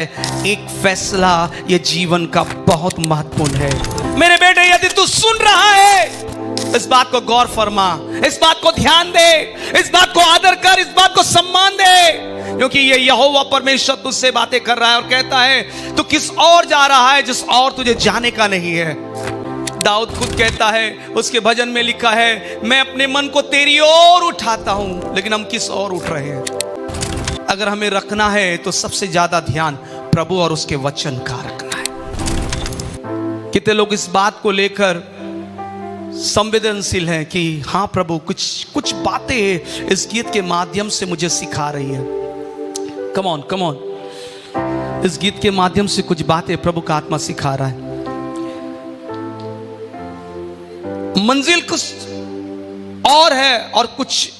एक फैसला ये जीवन का बहुत महत्वपूर्ण है। मेरे बेटे, यदि तू सुन रहा है, इस बात को गौर फरमा, इस बात को ध्यान दे, इस बात को आदर कर, इस बात को सम्मान दे, क्योंकि ये यहोवा परमेश्वर तुझसे बातें कर रहा है और कहता है तू किस और जा रहा है जिस और तुझे जाने का नहीं है। दाऊद खुद कहता है, उसके भजन में लिखा है, मैं अपने मन को तेरी ओर उठाता हूं, लेकिन हम किस ओर उठ रहे हैं? अगर हमें रखना है तो सबसे ज्यादा ध्यान प्रभु और उसके वचन का रखना है। कितने लोग इस बात को लेकर संवेदनशील हैं कि हाँ प्रभु, कुछ बातें इस गीत के माध्यम से मुझे सिखा रही है। कम ऑन, इस गीत के माध्यम से कुछ बातें प्रभु का आत्मा सिखा रहा है। मंजिल कुछ और है और कुछ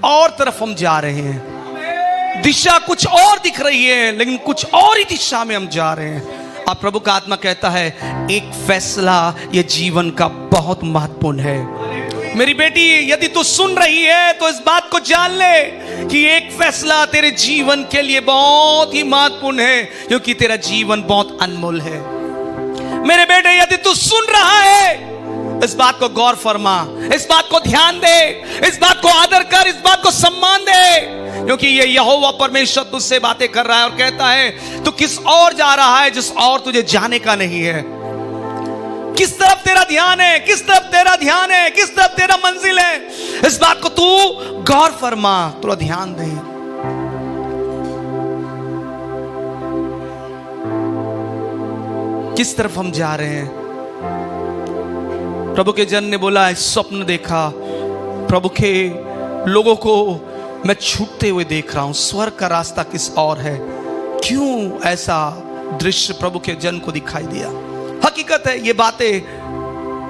और तरफ हम जा रहे हैं। दिशा कुछ और दिख रही है, लेकिन कुछ और ही दिशा में हम जा रहे हैं। अब प्रभु का आत्मा कहता है, एक फैसला ये जीवन का बहुत महत्वपूर्ण है। मेरी बेटी, यदि तू सुन रही है तो इस बात को जान ले कि एक फैसला तेरे जीवन के लिए बहुत ही महत्वपूर्ण है, क्योंकि तेरा जीवन बहुत अनमोल है। मेरे बेटे, यदि तू सुन रहा है, इस बात को गौर फरमा, इस बात को ध्यान दे, इस बात को आदर कर, इस बात को सम्मान दे, क्योंकि ये यहोवा परमेश्वर तुझसे बातें कर रहा है और कहता है तू किस और जा रहा है जिस और तुझे जाने का नहीं है। किस तरफ तेरा ध्यान है, किस तरफ तेरा ध्यान है, किस तरफ तेरा मंजिल है, इस बात को तू गौर फरमा, थोड़ा ध्यान दे। किस तरफ हम जा रहे हैं? प्रभु के जन ने बोला, स्वप्न देखा, प्रभु के लोगों को मैं छूटते हुए देख रहा हूं, स्वर्ग का रास्ता किस और है। क्यों ऐसा दृश्य प्रभु के जन को दिखाई दिया? हकीकत है, ये बातें,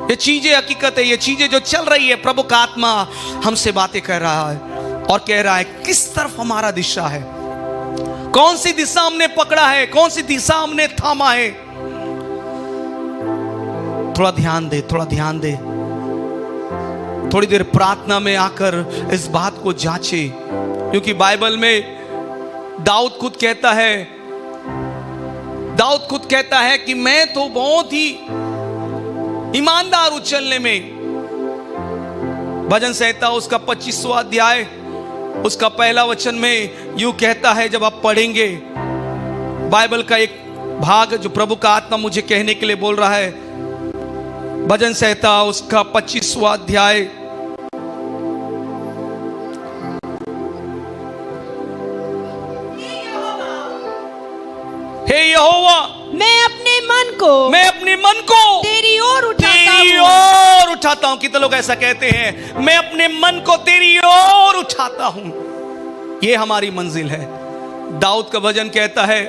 ये चीजें हकीकत है, ये चीजें जो चल रही है, प्रभु का आत्मा हमसे बातें कर रहा है और कह रहा है किस तरफ हमारा दिशा है, कौन सी दिशा हमने पकड़ा है, कौन सी दिशा हमने थामा है। थोड़ा ध्यान दे, थोड़ा ध्यान दे। थोड़ी देर प्रार्थना में आकर इस बात को जांचे, क्योंकि बाइबल में दाऊद खुद कहता है कि मैं तो बहुत ही ईमानदार हूं चलने में। भजन संहिता उसका 25वां अध्याय उसका पहला वचन में यूं कहता है, जब आप पढ़ेंगे बाइबल का एक भाग जो प्रभु का आत्मा मुझे कहने के लिए बोल रहा है, भजन संहिता उसका 25वां अध्याय हे यहोवा, मैं अपने मन को तेरी ओर उठाता हूं। कितने लोग ऐसा कहते हैं, मैं अपने मन को तेरी ओर उठाता हूं। ये हमारी मंजिल है। दाऊद का भजन कहता है,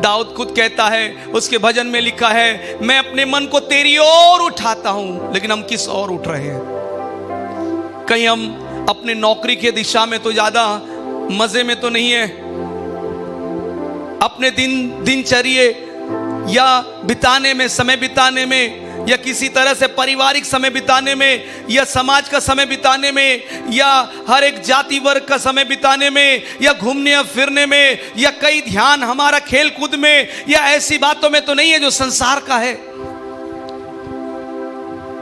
दाऊद खुद कहता है, उसके भजन में लिखा है, मैं अपने मन को तेरी ओर उठाता हूं, लेकिन हम किस ओर उठ रहे हैं? कहीं हम अपने नौकरी के दिशा में तो ज्यादा मजे में तो नहीं है, अपने दिनचर्या या बिताने में, समय बिताने में, या किसी तरह से पारिवारिक समय बिताने में, या समाज का समय बिताने में, या हर एक जाति वर्ग का समय बिताने में, या घूमने या फिरने में, या कई ध्यान हमारा खेल कूद में, या ऐसी बातों में तो नहीं है जो संसार का है।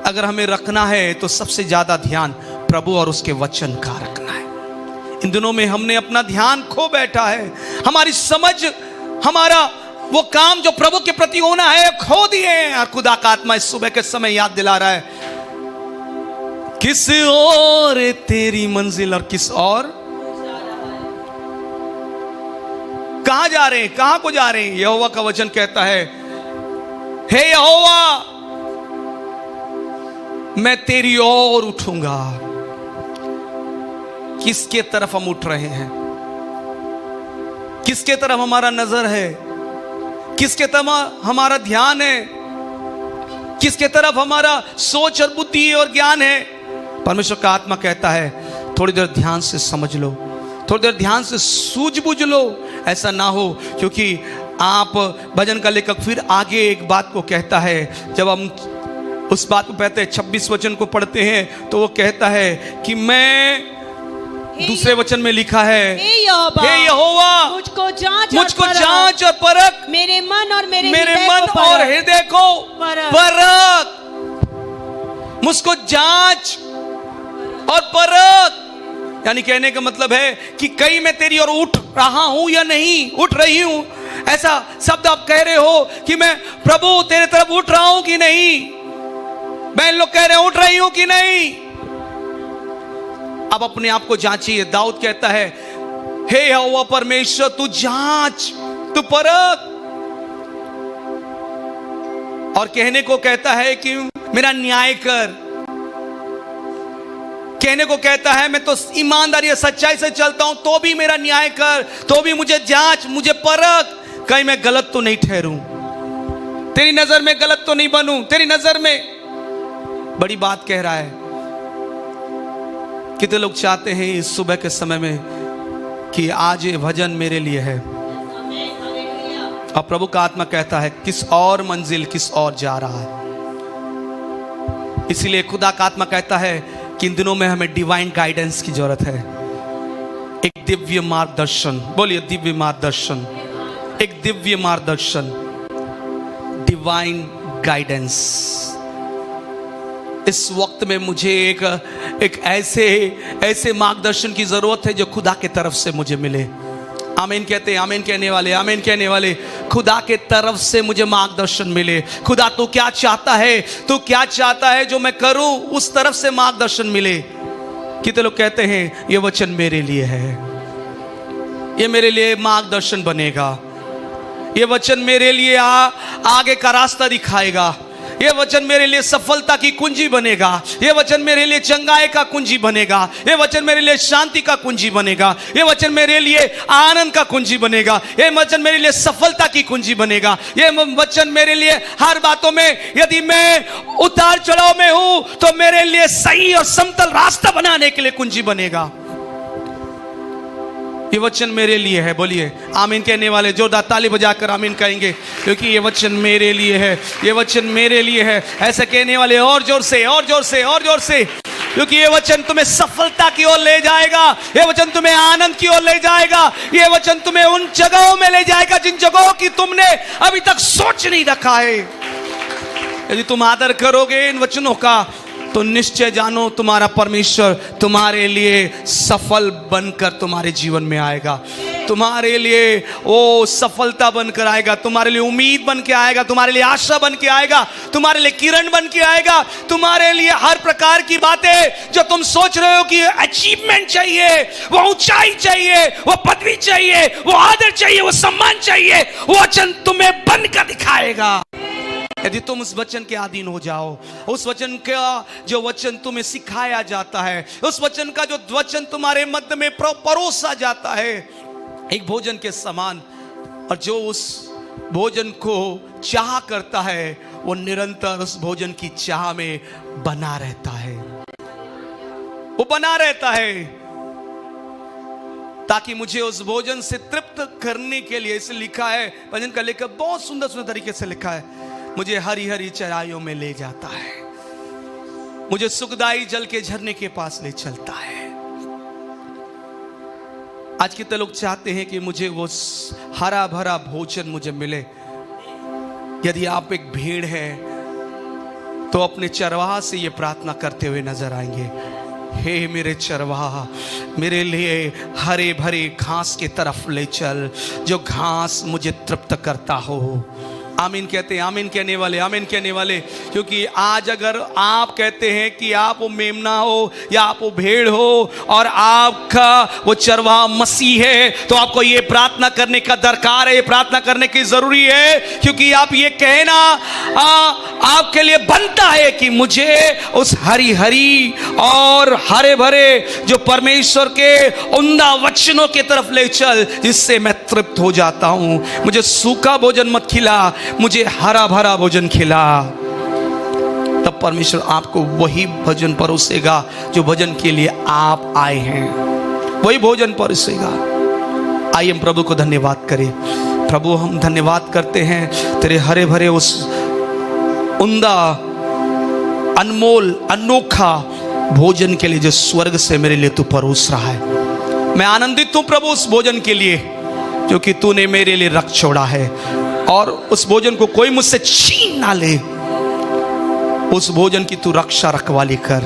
अगर हमें रखना है तो सबसे ज्यादा ध्यान प्रभु और उसके वचन का रखना है। इन दिनों में हमने अपना ध्यान खो बैठा है, हमारी समझ, हमारा वो काम जो प्रभु के प्रति होना है खो दिए हैं। और खुदा का आत्मा इस सुबह के समय याद दिला रहा है, किस और तेरी मंजिल और किस और कहां जा रहे हैं, कहां को जा रहे हैं? यहोवा का वचन कहता है, हे यहोवा, मैं तेरी ओर उठूंगा। किसके तरफ हम उठ रहे हैं? किसके तरफ हमारा नजर है? किसके तरफ हमारा ध्यान है? किसके तरफ हमारा सोच और बुद्धि और ज्ञान है? परमेश्वर का आत्मा कहता है, थोड़ी देर ध्यान से समझ लो, थोड़ी देर ध्यान से सूझबूझ लो। ऐसा ना हो, क्योंकि आप, भजन का लेखक फिर आगे एक बात को कहता है, जब हम उस बात को कहते हैं 26 वचन को पढ़ते हैं, तो वो कहता है कि मैं दूसरे वचन में लिखा है, हे यहोवा, हे यहोवा, मुझको जांच और परख, मेरे मन और मेरे मन और हृदय को परख। मुझको जांच और परख, यानी कहने का मतलब है कि कहीं मैं तेरी ओर उठ रहा हूं या नहीं उठ रही हूं। ऐसा शब्द आप कह रहे हो कि मैं प्रभु तेरे तरफ उठ रहा हूं कि नहीं। बहन लोग कह रहे हैं उठ रही हूं कि नहीं। अब अपने आप को जांचिए। दाऊद कहता है, हे यहोवा परमेश्वर, तू जांच, तू परख। और कहने को कहता है कि मेरा न्याय कर। कहने को कहता है मैं तो ईमानदारी और सच्चाई से चलता हूं, तो भी मेरा न्याय कर, तो भी मुझे जांच, मुझे परख, कहीं मैं गलत तो नहीं ठहरूं, तेरी नजर में गलत तो नहीं बनूं, तेरी नजर में। बड़ी बात कह रहा है। कितने लोग चाहते हैं इस सुबह के समय में कि आज ये भजन मेरे लिए है, और प्रभु का आत्मा कहता है किस और मंजिल, किस और जा रहा है। इसीलिए खुदा का आत्मा कहता है कि इन दिनों में हमें डिवाइन गाइडेंस की जरूरत है, एक दिव्य मार्गदर्शन। बोलिए दिव्य मार्गदर्शन, एक दिव्य मार्गदर्शन, डिवाइन गाइडेंस। इस वक्त में मुझे एक ऐसे मार्गदर्शन की जरूरत है जो खुदा के तरफ से मुझे मिले। आमीन कहते हैं, आमीन कहने वाले, आमीन कहने वाले। खुदा के तरफ से मुझे मार्गदर्शन मिले। खुदा तू क्या चाहता है, तू क्या चाहता है जो मैं करूं, उस तरफ से मार्गदर्शन मिले। कितने लोग कहते हैं ये वचन मेरे लिए है, ये मेरे लिए मार्गदर्शन बनेगा, ये वचन मेरे लिए आगे का रास्ता दिखाएगा, ये वचन मेरे लिए सफलता की कुंजी बनेगा, ये वचन मेरे लिए चंगाई का कुंजी बनेगा, ये वचन मेरे लिए शांति का कुंजी बनेगा, ये वचन मेरे लिए आनंद का कुंजी बनेगा, ये वचन मेरे लिए सफलता की कुंजी बनेगा, ये वचन मेरे लिए हर बातों में, यदि मैं उतार चढ़ाव में हूं तो मेरे लिए सही और समतल रास्ता बनाने के लिए कुंजी बनेगा। ये वचन मेरे लिए है। बोलिए आमीन कहने वाले जोरदार ताली बजाकर आमीन कहेंगे, क्योंकि ये वचन मेरे लिए है, ये वचन मेरे लिए है। ऐसे कहने वाले और जोर से, और जोर से, और जोर से, क्योंकि ये वचन तुम्हें सफलता की ओर ले जाएगा, ये वचन तुम्हें आनंद की ओर ले जाएगा, ये वचन तुम्हें उन जगहों में ले जाएगा जिन जगहों की तुमने अभी तक सोच नहीं रखा है। यदि तुम आदर करोगे इन वचनों का तो निश्चय जानो तुम्हारा परमेश्वर तुम्हारे लिए सफल बनकर तुम्हारे जीवन में आएगा, तुम्हारे लिए वो सफलता बनकर आएगा, तुम्हारे लिए उम्मीद बन के आएगा, तुम्हारे लिए आशा बन के आएगा, तुम्हारे लिए किरण बन के आएगा, तुम्हारे लिए हर प्रकार की बातें जो तुम सोच रहे हो कि अचीवमेंट चाहिए, वो ऊंचाई चाहिए, वो पदवी चाहिए, वो आदर चाहिए, वो सम्मान चाहिए, वो वचन तुम्हें बनकर दिखाएगा। यदि तुम उस वचन के अधीन हो जाओ, उस वचन का जो वचन तुम्हें सिखाया जाता है, उस वचन का जो वचन तुम्हारे मध्य में परोसा जाता है एक भोजन के समान, और जो उस भोजन को चाह करता है वो निरंतर उस भोजन की चाह में बना रहता है, वो बना रहता है, ताकि मुझे उस भोजन से तृप्त करने के लिए। इसे लिखा है, भजन का लेखक बहुत सुंदर सुंदर तरीके से लिखा है, मुझे हरी हरी चराइयों में ले जाता है, मुझे सुखदाई जल के झरने के पास ले चलता है। आज कितने लोग चाहते हैं कि मुझे वो हरा भरा भोजन मुझे मिले। यदि आप एक भेड़ है तो अपने चरवाहा से ये प्रार्थना करते हुए नजर आएंगे, हे मेरे चरवाहा, मेरे लिए हरे भरे घास की तरफ ले चल, जो घास मुझे तृप्त करता हो। आमीन कहते हैं, आमीन कहने वाले, आमीन कहने वाले। क्योंकि आज अगर आप कहते हैं कि आप वो मेमना हो या आप वो भेड़ हो और आपका वो चरवाहा मसीह है, तो आपको ये प्रार्थना करने का दरकार है, ये प्रार्थना करने की जरूरी है, क्योंकि आप ये कहना आपके लिए बनता है कि मुझे उस हरी हरी और हरे भरे जो परमेश्वर के उम्दा वचनों की तरफ ले चल, जिससे मैं तृप्त हो जाता हूं। मुझे सूखा भोजन मत खिला, मुझे हरा भरा भोजन खिला। तब परमेश्वर आपको वही भोजन परोसेगा जो भोजन के लिए आप आए हैं, वही भोजन परोसेगा। आइए हम प्रभु को धन्यवाद करें। प्रभु हम धन्यवाद करते हैं तेरे हरे भरे उस उम्दा अनमोल अनोखा भोजन के लिए जो स्वर्ग से मेरे लिए तू परोस रहा है। मैं आनंदित हूं प्रभु उस भोजन के लिए जो कि तूने मेरे लिए रख छोड़ा है, और उस भोजन को कोई मुझसे छीन ना ले। उस भोजन की तू रक्षा रखवाली कर,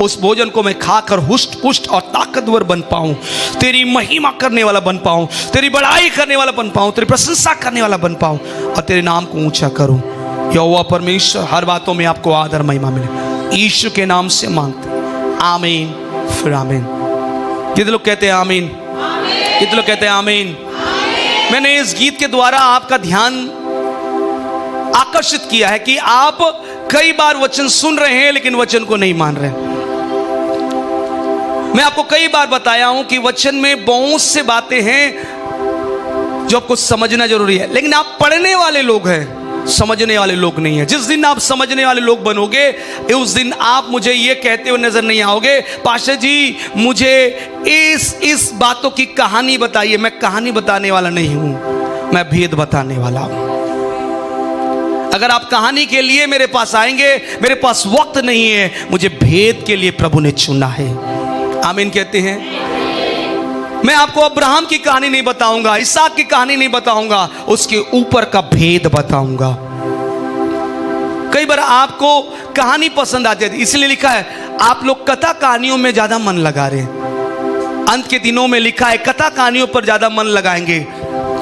उस भोजन को मैं खाकर हुष्ट पुष्ट और ताकतवर बन पाऊं, तेरी महिमा करने वाला बन पाऊं, तेरी बड़ाई करने वाला बन पाऊं, तेरी प्रशंसा करने वाला बन पाऊं, और तेरे नाम को ऊंचा करूं। यहोवा परमेश्वर, हर बातों में आपको आदर महिमा मिले, यीशु के नाम से मांगते, आमीन फिर आमीन। कितने लोग कहते हैं आमीन? कितने लोग कहते हैं आमीन? मैंने इस गीत के द्वारा आपका ध्यान आकर्षित किया है कि आप कई बार वचन सुन रहे हैं लेकिन वचन को नहीं मान रहे। मैं आपको कई बार बताया हूं कि वचन में बहुत से बातें हैं जो आपको समझना जरूरी है, लेकिन आप पढ़ने वाले लोग हैं, समझने वाले लोग नहीं है। जिस दिन आप समझने वाले लोग बनोगे, उस दिन आप मुझे ये कहते हुए नजर नहीं आओगे, पास्टर जी मुझे इस बातों की कहानी बताइए। मैं कहानी बताने वाला नहीं हूं, मैं भेद बताने वाला हूं। अगर आप कहानी के लिए मेरे पास आएंगे, मेरे पास वक्त नहीं है, मुझे भेद के लिए प्रभु ने चुना है। आमीन कहते हैं? मैं आपको अब्राहम की कहानी नहीं बताऊंगा, इसहाक की कहानी नहीं बताऊंगा, उसके ऊपर का भेद बताऊंगा। कई बार आपको कहानी पसंद आती है, इसलिए लिखा है आप लोग कथा कहानियों में ज्यादा मन लगा रहे हैं। अंत के दिनों में लिखा है कथा कहानियों पर ज्यादा मन लगाएंगे।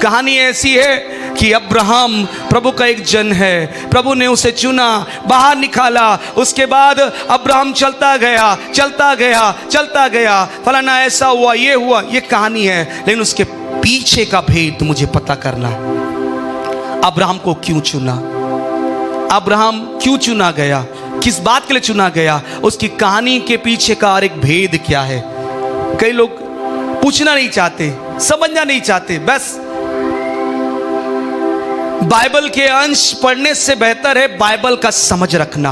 कहानी ऐसी है कि अब्राहम प्रभु का एक जन है, प्रभु ने उसे चुना, बाहर निकाला, उसके बाद अब्राहम चलता गया चलता गया चलता गया, फलाना ऐसा हुआ, ये हुआ, ये कहानी है, लेकिन उसके पीछे का भेद मुझे पता करना है। अब्राहम को क्यों चुना, अब्राहम क्यों चुना गया, किस बात के लिए चुना गया, उसकी कहानी के पीछे का और एक भेद क्या है। कई लोग पूछना नहीं चाहते, समझना नहीं चाहते, बस बाइबल के अंश पढ़ने से बेहतर है बाइबल का समझ रखना।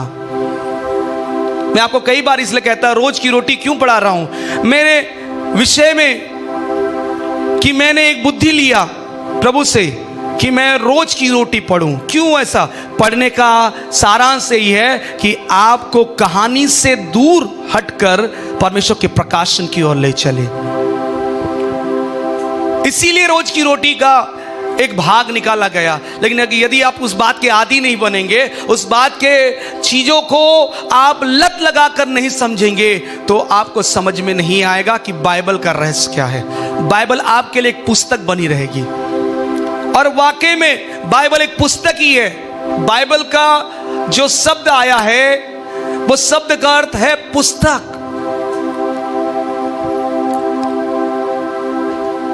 मैं आपको कई बार इसलिए कहता रोज की रोटी क्यों पढ़ा रहा हूं, मेरे विषय में कि मैंने एक बुद्धि लिया प्रभु से कि मैं रोज की रोटी पढ़ूं। क्यों ऐसा? पढ़ने का सारांश यही है कि आपको कहानी से दूर हटकर परमेश्वर के प्रकाशन की ओर ले चले। इसीलिए रोज की रोटी का एक भाग निकाला गया। लेकिन यदि आप उस बात के आदी नहीं बनेंगे, उस बात के चीजों को आप लत लगाकर नहीं समझेंगे, तो आपको समझ में नहीं आएगा कि बाइबल का रहस्य क्या है। बाइबल आपके लिए एक पुस्तक बनी रहेगी, और वाकई में बाइबल एक पुस्तक ही है। बाइबल का जो शब्द आया है वो शब्द का अर्थ है पुस्तक।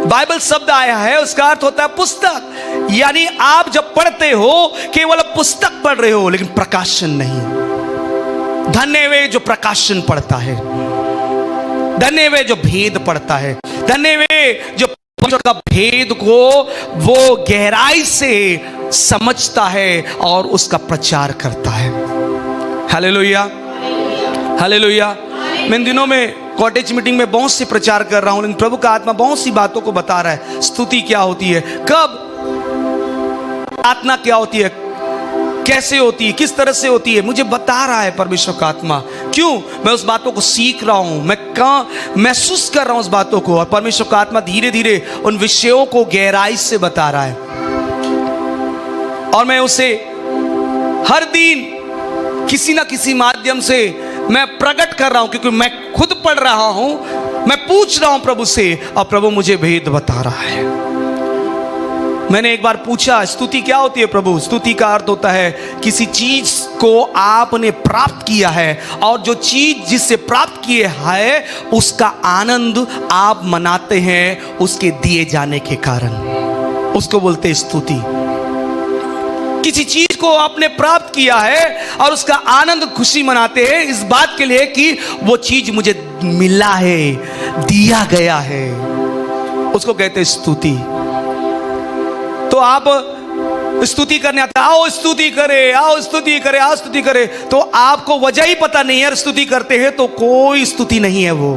बाइबल शब्द आया है, उसका अर्थ होता है पुस्तक। यानी आप जब पढ़ते हो केवल पुस्तक पढ़ रहे हो, लेकिन प्रकाशन नहीं। धन्य वे जो प्रकाशन पढ़ता है, धन्य वे जो भेद पढ़ता है, धन्य वे जो का भेद को वो गहराई से समझता है और उसका प्रचार करता है। Hallelujah, hallelujah. मैं इन दिनों में कॉटेज मीटिंग में बहुत से प्रचार कर रहा हूं, लेकिन प्रभु का आत्मा बहुत सी बातों को बता रहा है। स्तुति क्या होती है, कब प्रार्थना क्या होती है, कैसे होती है, किस तरह से होती है, मुझे बता रहा है परमेश्वर का आत्मा। क्यों? मैं उस बातों को सीख रहा हूं, मैं महसूस कर रहा हूं उस बातों को, और परमेश्वर का आत्मा धीरे धीरे उन विषयों को गहराई से बता रहा है, और मैं उसे हर दिन किसी ना किसी माध्यम से मैं प्रकट कर रहा हूं, क्योंकि मैं खुद पढ़ रहा हूं, मैं पूछ रहा हूं प्रभु से, और प्रभु मुझे भेद बता रहा है। मैंने एक बार पूछा स्तुति क्या होती है प्रभु? स्तुति का अर्थ होता है किसी चीज को आपने प्राप्त किया है, और जो चीज जिससे प्राप्त किए है उसका आनंद आप मनाते हैं उसके दिए जाने के कारण, उसको बोलते हैं स्तुति। किसी चीज को आपने प्राप्त किया है और उसका आनंद खुशी मनाते हैं इस बात के लिए कि वो चीज मुझे मिला है, दिया गया है, उसको कहते हैं स्तुति। तो आप स्तुति करने आते, आओ स्तुति करे, आओ स्तुति करे, आओ स्तुति करे, तो आपको वजह ही पता नहीं है। स्तुति करते हैं तो कोई स्तुति नहीं है, वो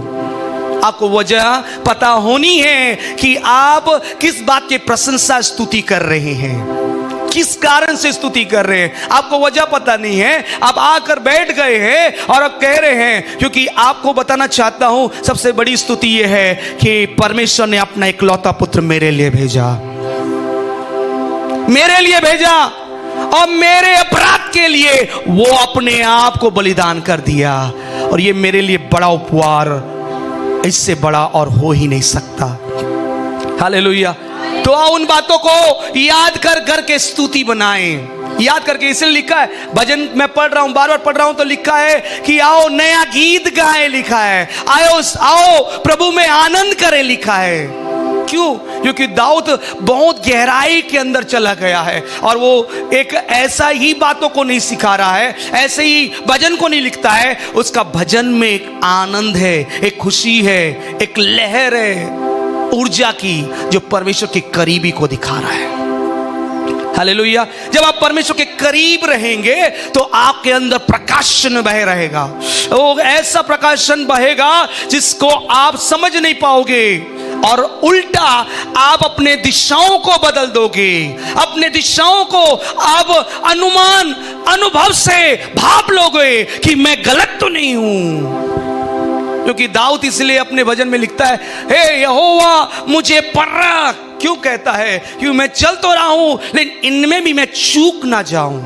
आपको वजह पता होनी है कि आप किस बात की प्रशंसा स्तुति कर रहे हैं, किस कारण से स्तुति कर रहे हैं, आपको वजह पता नहीं है, आप आकर बैठ गए हैं और अब कह रहे हैं। क्योंकि आपको बताना चाहता हूं, सबसे बड़ी स्तुति यह है कि परमेश्वर ने अपना इकलौता पुत्र मेरे लिए भेजा, मेरे लिए भेजा, और मेरे अपराध के लिए वो अपने आप को बलिदान कर दिया। और ये मेरे लिए बड़ा उपहार, इससे बड़ा और हो ही नहीं सकता। हालेलुया। तो आओ उन बातों को याद कर करके स्तुति बनाएं, याद करके। इसलिए लिखा है, भजन मैं पढ़ रहा हूं, बार बार पढ़ रहा हूं, तो लिखा है कि आओ नया गीत गाएं, लिखा है आओ प्रभु में आनंद करें, लिखा है। क्यों? क्योंकि दाऊद बहुत गहराई के अंदर चला गया है और वो एक ऐसा ही बातों को नहीं सिखा रहा है, ऐसे ही भजन को नहीं लिखता है। उसका भजन में एक आनंद है, एक खुशी है, एक लहर है ऊर्जा की, जो परमेश्वर के करीबी को दिखा रहा है। हालेलुया। जब आप परमेश्वर के करीब रहेंगे तो आपके अंदर प्रकाशन बह रहेगा, वो ऐसा प्रकाशन बहेगा जिसको आप समझ नहीं पाओगे, और उल्टा आप अपने दिशाओं को बदल दोगे, अपने दिशाओं को आप अनुभव से भाप लोगे कि मैं गलत तो नहीं हूं। क्योंकि दाऊद इसलिए अपने भजन में लिखता है, हे यहोवा मुझे परख। क्यों कहता है? क्योंकि मैं चल तो रहा हूं लेकिन इनमें भी मैं चूक ना जाऊं।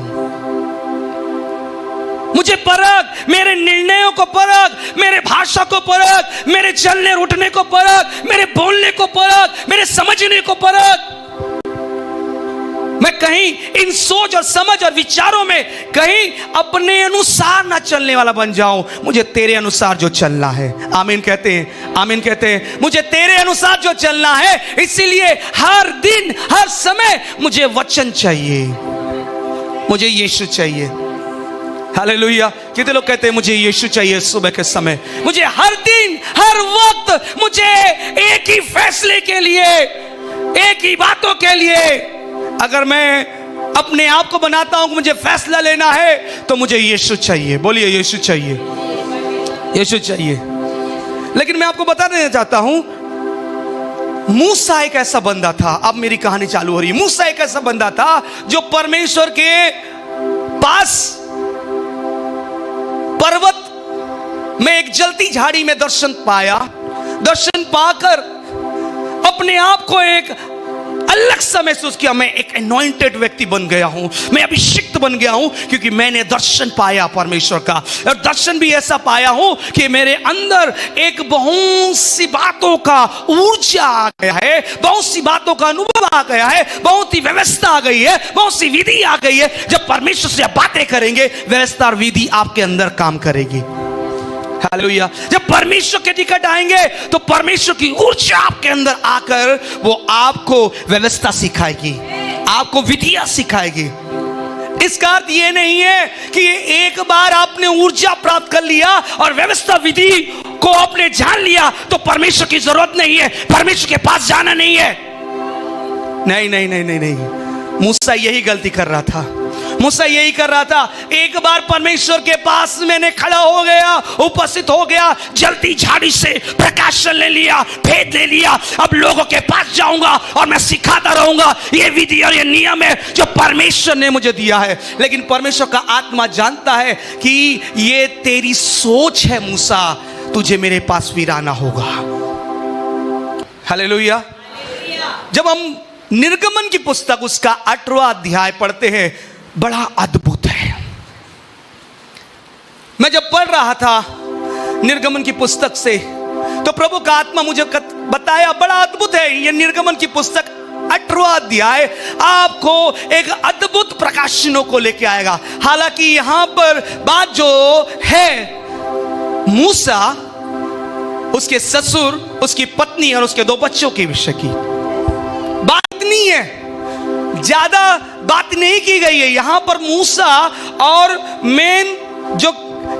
मुझे परख, मेरे निर्णयों को परख, मेरे भाषा को परख, मेरे चलने उठने को परख, मेरे बोलने को परख, मेरे समझने को परख। मैं कहीं इन सोच और समझ और विचारों में कहीं अपने अनुसार ना चलने वाला बन जाऊं। मुझे तेरे अनुसार जो चलना है। आमीन कहते हैं, आमीन कहते हैं। मुझे तेरे अनुसार जो चलना है, इसीलिए हर दिन हर समय मुझे वचन चाहिए, मुझे यीशु चाहिए। हालेलुया। कितने लोग कहते हैं मुझे यीशु चाहिए सुबह के समय? मुझे हर दिन हर वक्त मुझे एक ही फैसले के लिए, एक ही बातों के लिए, अगर मैं अपने आप को बनाता हूं कि मुझे फैसला लेना है तो मुझे यीशु चाहिए। बोलिए यीशु चाहिए, यीशु चाहिए। लेकिन मैं आपको बता देना चाहता हूं, मूसा एक ऐसा बंदा था। अब मेरी कहानी चालू हो रही है। मूसा एक ऐसा बंदा था जो परमेश्वर के पास पर्वत में एक जलती झाड़ी में दर्शन पाया। दर्शन पाकर अपने आप को एक अलग सा महसूस किया, मैं एक अनॉइंटेड व्यक्ति बन गया हूं, मैं अभिषिक्त बन गया हूं, क्योंकि मैंने दर्शन पाया परमेश्वर का। और दर्शन भी ऐसा पाया हूं कि मेरे अंदर एक बहुत सी बातों का ऊर्जा आ गया है, बहुत सी बातों का अनुभव आ गया है, बहुत ही व्यवस्था आ गई है, बहुत सी विधि आ गई है। जब परमेश्वर से आप बातें करेंगे, व्यवस्था और विधि आपके अंदर काम करेगी। हालेलुया। जब परमेश्वर के निकट आएंगे तो परमेश्वर की ऊर्जा आपके अंदर आकर वो आपको व्यवस्था सिखाएगी, आपको विधियां सिखाएगी। इसका अर्थ ये नहीं है कि एक बार आपने ऊर्जा प्राप्त कर लिया और व्यवस्था विधि को आपने जान लिया तो परमेश्वर की जरूरत नहीं है, परमेश्वर के पास जाना नहीं है। नहीं नहीं नहीं नहीं नहीं। मूसा यही गलती कर रहा था, मूसा यही कर रहा था। एक बार परमेश्वर के पास मैंने खड़ा हो गया, उपस्थित हो गया, जलती झाड़ी से प्रकाशन ले लिया, भेद ले लिया। अब लोगों के पास जाऊंगा और मैं सिखाता रहूंगा, ये विधि और ये नियम है जो परमेश्वर ने मुझे दिया है। लेकिन परमेश्वर का आत्मा जानता है कि ये तेरी सोच है मूसा, तुझे मेरे पास फिर आना होगा। हालेलुया। जब हम निर्गमन की पुस्तक उसका 8वां अध्याय पढ़ते हैं, बड़ा अद्भुत है। मैं जब पढ़ रहा था निर्गमन की पुस्तक से तो प्रभु का आत्मा मुझे बताया, बड़ा अद्भुत है ये निर्गमन की पुस्तक 8वां अध्याय आपको एक अद्भुत प्रकाशनों को लेके आएगा। हालांकि यहां पर बात जो है मूसा, उसके ससुर, उसकी पत्नी और उसके 2 बच्चों के विषय की बात नहीं है, ज्यादा बात नहीं की गई है। यहां पर मूसा और मेन जो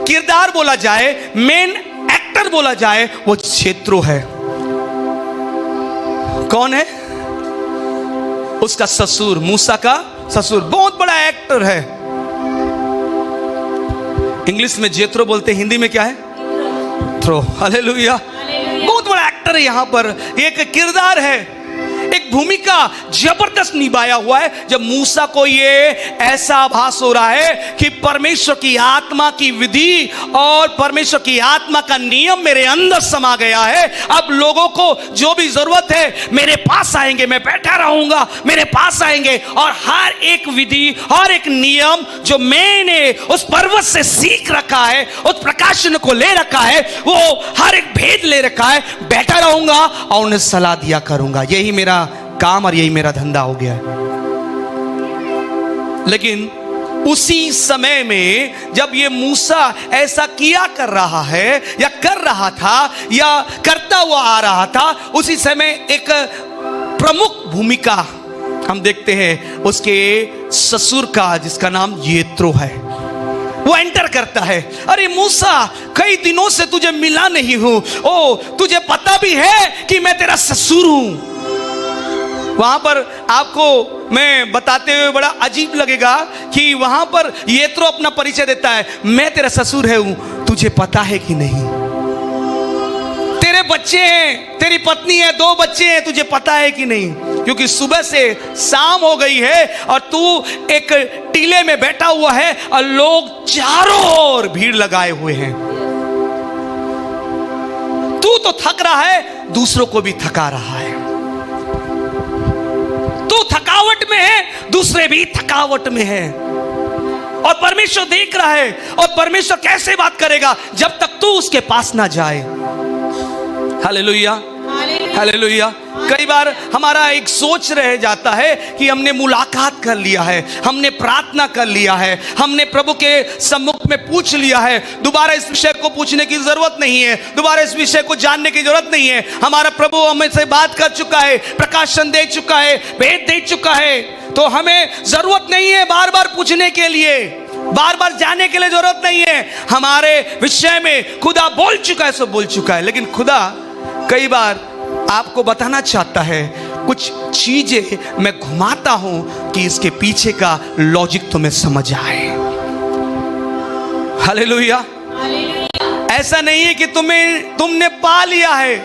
किरदार बोला जाए, मेन एक्टर बोला जाए, वो जेत्रो है। कौन है? उसका ससुर, मूसा का ससुर। बहुत बड़ा एक्टर है। इंग्लिश में जेत्रो बोलते, हिंदी में क्या है? थ्रो। हालेलुया। बहुत बड़ा एक्टर है। यहां पर एक किरदार है, एक भूमिका जबरदस्त निभाया हुआ है। जब मूसा को ये ऐसा आभास हो रहा है कि परमेश्वर की आत्मा की विधि और परमेश्वर की आत्मा का नियम मेरे अंदर समा गया है, अब लोगों को जो भी जरूरत है मेरे पास आएंगे, मैं बैठा रहूंगा, मेरे पास आएंगे और हर एक विधि, हर एक नियम जो मैंने उस पर्वत से सीख रखा है, उस प्रकाशन को ले रखा है, वो हर एक भेद ले रखा है, बैठा रहूंगा और उन्हें सलाह दिया करूंगा। यही मेरा काम और यही मेरा धंधा हो गया है। लेकिन उसी समय में जब ये मूसा ऐसा किया कर रहा है या कर रहा था या करता हुआ आ रहा था, उसी समय एक प्रमुख भूमिका हम देखते हैं उसके ससुर का, जिसका नाम येत्रो है। वो एंटर करता है। अरे मूसा, कई दिनों से तुझे मिला नहीं हूं, ओ तुझे पता भी है कि मैं तेरा ससुर हूं। वहां पर आपको मैं बताते हुए बड़ा अजीब लगेगा कि वहां पर येत्रो अपना परिचय देता है, मैं तेरा ससुर है हूं, तुझे पता है कि नहीं? तेरे बच्चे हैं, तेरी पत्नी है, 2 बच्चे हैं, तुझे पता है कि नहीं? क्योंकि सुबह से शाम हो गई है और तू एक टीले में बैठा हुआ है और लोग चारों ओर भीड़ लगाए हुए हैं। तू तो थक रहा है, दूसरों को भी थका रहा है। तू थकावट में है, दूसरे भी थकावट में है। और परमेश्वर देख रहा है। और परमेश्वर कैसे बात करेगा? जब तक तू उसके पास ना जाए। Hallelujah, hallelujah. कई बार हमारा एक सोच रह जाता है कि हमने मुलाकात कर लिया है, हमने प्रार्थना कर लिया है, हमने प्रभु के सम्मुख में पूछ लिया है, दोबारा इस विषय को पूछने की जरूरत नहीं है, दोबारा इस विषय को जानने की जरूरत नहीं है। हमारा प्रभु हमें से बात कर चुका है, प्रकाशन दे चुका है, भेद दे चुका है, तो हमें जरूरत नहीं है बार बार पूछने के लिए, बार बार जाने के लिए जरूरत नहीं है। हमारे विषय में खुदा बोल चुका है, सो बोल चुका है। लेकिन खुदा कई बार आपको बताना चाहता है, कुछ चीजें मैं घुमाता हूं कि इसके पीछे का लॉजिक तुम्हें समझ आए। हालेलुया। ऐसा नहीं है कि तुमने पा लिया है।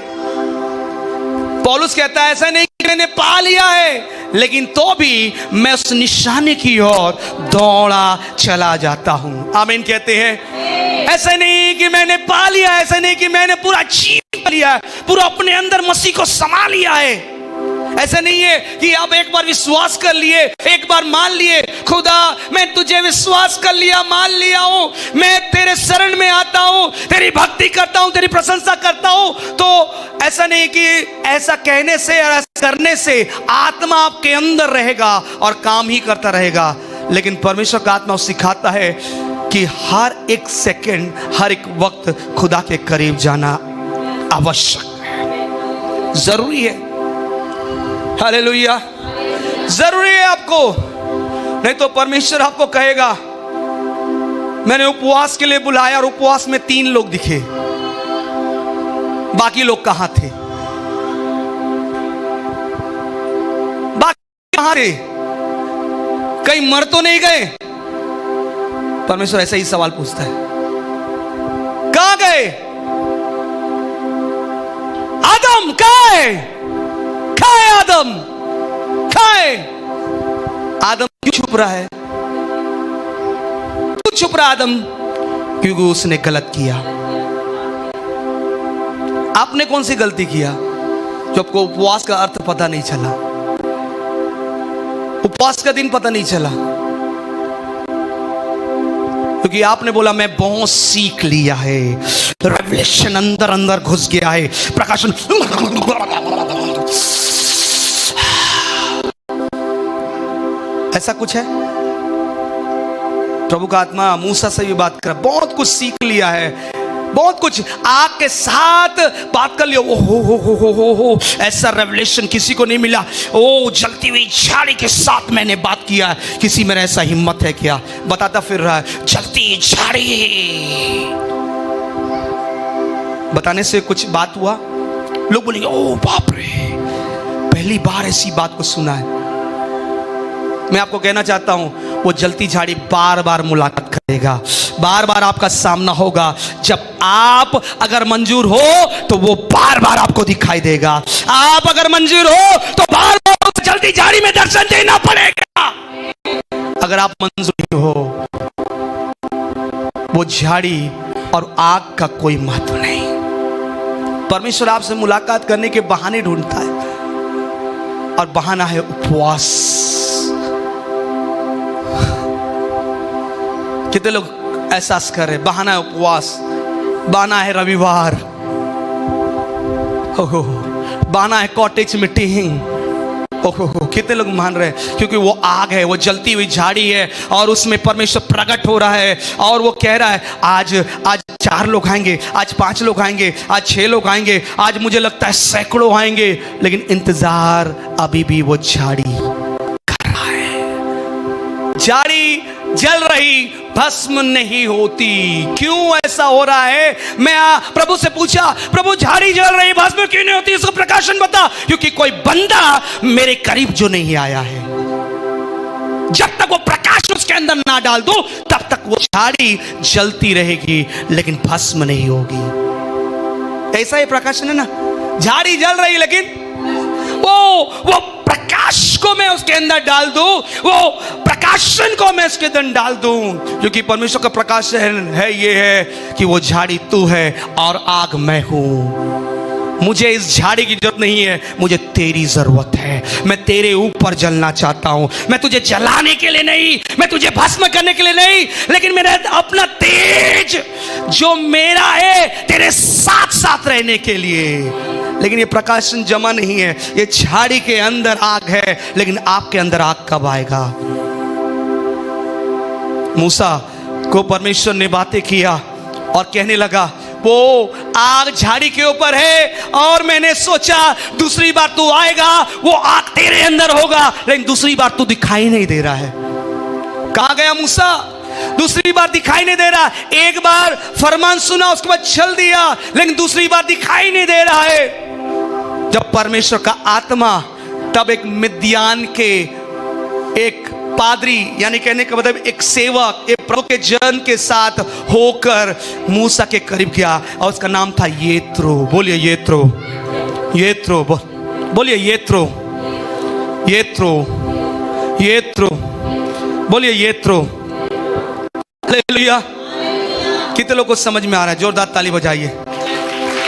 पौलुस कहता है ऐसा नहीं कि मैंने पा लिया है, लेकिन तो भी मैं उस निशाने की ओर दौड़ा चला जाता हूं। आमीन कहते हैं। ऐसा नहीं कि मैंने पा लिया, ऐसा नहीं कि मैंने पूरा जीत लिया है, पूरा अपने अंदर मसीह को समा लिया है। ऐसा नहीं है कि आप एक बार विश्वास कर लिए, एक बार मान लिए, खुदा मैं तुझे विश्वास कर लिया, मान लिया हूं, मैं तेरे शरण में आता हूं, तेरी भक्ति करता हूं, तेरी प्रशंसा करता हूं। तो ऐसा नहीं कि ऐसा कहने से और ऐसा करने से आत्मा आपके अंदर रहेगा और काम ही करता रहेगा। लेकिन परमेश्वर का आत्मा सिखाता है कि हर एक सेकंड, हर एक वक्त खुदा के करीब जाना आवश्यक है, जरूरी है। हालेलुया। जरूरी है आपको, नहीं तो परमेश्वर आपको कहेगा मैंने उपवास के लिए बुलाया और उपवास में 3 लोग दिखे, बाकी लोग कहां थे? बाकी कहां थे? कहीं मर तो नहीं गए? परमेश्वर ऐसा ही सवाल पूछता है, कहां गए? आदम कहां है? खाए आदम, खाए। आदम क्यों छुप रहा है? क्यों छुप रहा आदम? क्योंकि उसने गलत किया। आपने कौन सी गलती किया जो आपको उपवास का अर्थ पता नहीं चला, उपवास का दिन पता नहीं चला? क्योंकि आपने बोला मैं बहुत सीख लिया है, रेवलेशन अंदर अंदर घुस गया है, प्रकाशन। ऐसा कुछ है? प्रभु का आत्मा मूसा से भी बात कर, बहुत कुछ सीख लिया है, बहुत कुछ आग के साथ बात कर लिया। हो ऐसा रेवलेशन किसी को नहीं मिला। ओ जलती हुई झाड़ी के साथ मैंने बात किया, किसी में ऐसा हिम्मत है क्या? बताता फिर रहा है जलती झाड़ी। बताने से कुछ बात हुआ, लोग बोलेंगे ओ बाप रे, पहली बार ऐसी बात को सुना है। मैं आपको कहना चाहता हूं, वो जलती झाड़ी बार बार मुलाकात करेगा, बार बार आपका सामना होगा। जब आप अगर मंजूर हो तो वो बार बार आपको दिखाई देगा। आप अगर मंजूर हो तो बार बार उस जलती झाड़ी में दर्शन देना पड़ेगा। अगर आप मंजूर नहीं हो, वो झाड़ी और आग का कोई महत्व नहीं। परमेश्वर आपसे मुलाकात करने के बहाने ढूंढता है, और बहाना है उपवास। कितने लोग एहसास कर रहे? बहाना है उपवास, बहाना है रविवार, ओहो, बहाना है कॉटेज मीटिंग। ओहो, कितने लोग मान रहे हैं? क्योंकि वो आग है, वो जलती हुई झाड़ी है, और उसमें परमेश्वर प्रकट हो रहा है, और वो कह रहा है आज 4 लोग आएंगे, आज 5 लोग आएंगे, आज 6 लोग आएंगे, आज मुझे लगता है सैकड़ों आएंगे, लेकिन इंतजार अभी भी वो झाड़ी कर रहा है। झाड़ी जल रही, भस्म नहीं होती। क्यों ऐसा हो रहा है? मैं प्रभु से पूछा, प्रभु झाड़ी जल रही, भस्म क्यों नहीं होती? इसको प्रकाशन बता। क्योंकि कोई बंदा मेरे करीब जो नहीं आया है। जब तक वो प्रकाश उसके अंदर ना डाल दो, तब तक वो झाड़ी जलती रहेगी, लेकिन भस्म नहीं होगी। ऐसा ही प्रकाशन है ना, झाड़ी जल रही, लेकिन वो प्रकाश को मैं उसके अंदर डाल दूं, वो प्रकाशन को मैं उसके अंदर डाल दूं। क्योंकि परमेश्वर का प्रकाश है ये है कि वो झाड़ी तू है और आग मैं हूं। मुझे इस झाड़ी की जरूरत नहीं है, मुझे तेरी जरूरत है। मैं तेरे ऊपर जलना चाहता हूं। मैं तुझे जलाने के लिए नहीं, मैं तुझे भस्म करने के लिए नहीं, लेकिन मेरा अपना तेज जो मेरा है तेरे साथ साथ रहने के लिए। लेकिन ये प्रकाशन जमा नहीं है, ये झाड़ी के अंदर आग है, लेकिन आपके अंदर आग कब आएगा? मूसा को परमेश्वर ने बातें किया और कहने लगा वो आग झाड़ी के ऊपर है, और मैंने सोचा दूसरी बार तू आएगा, वो आग तेरे अंदर होगा, लेकिन दूसरी बार तू दिखाई नहीं दे रहा है। कहां गया मूसा? दूसरी बार दिखाई नहीं दे रहा। एक बार फरमान सुना, उसके बाद चल दिया, लेकिन दूसरी बार दिखाई नहीं दे रहा है। जब परमेश्वर का आत्मा तब एक मिद्यान के एक पादरी, यानी कहने का मतलब एक सेवक, एक प्रभु के जन के साथ होकर मूसा के करीब गया, और उसका नाम था येत्रो। बोलिए येत्रो, येत्रो, बोलिए येत्रो, येत्रो, येत्रो, बोलिए येत्रो। हालेलुया। कितने लोगों को समझ में आ रहा है? जोरदार ताली बजाइए,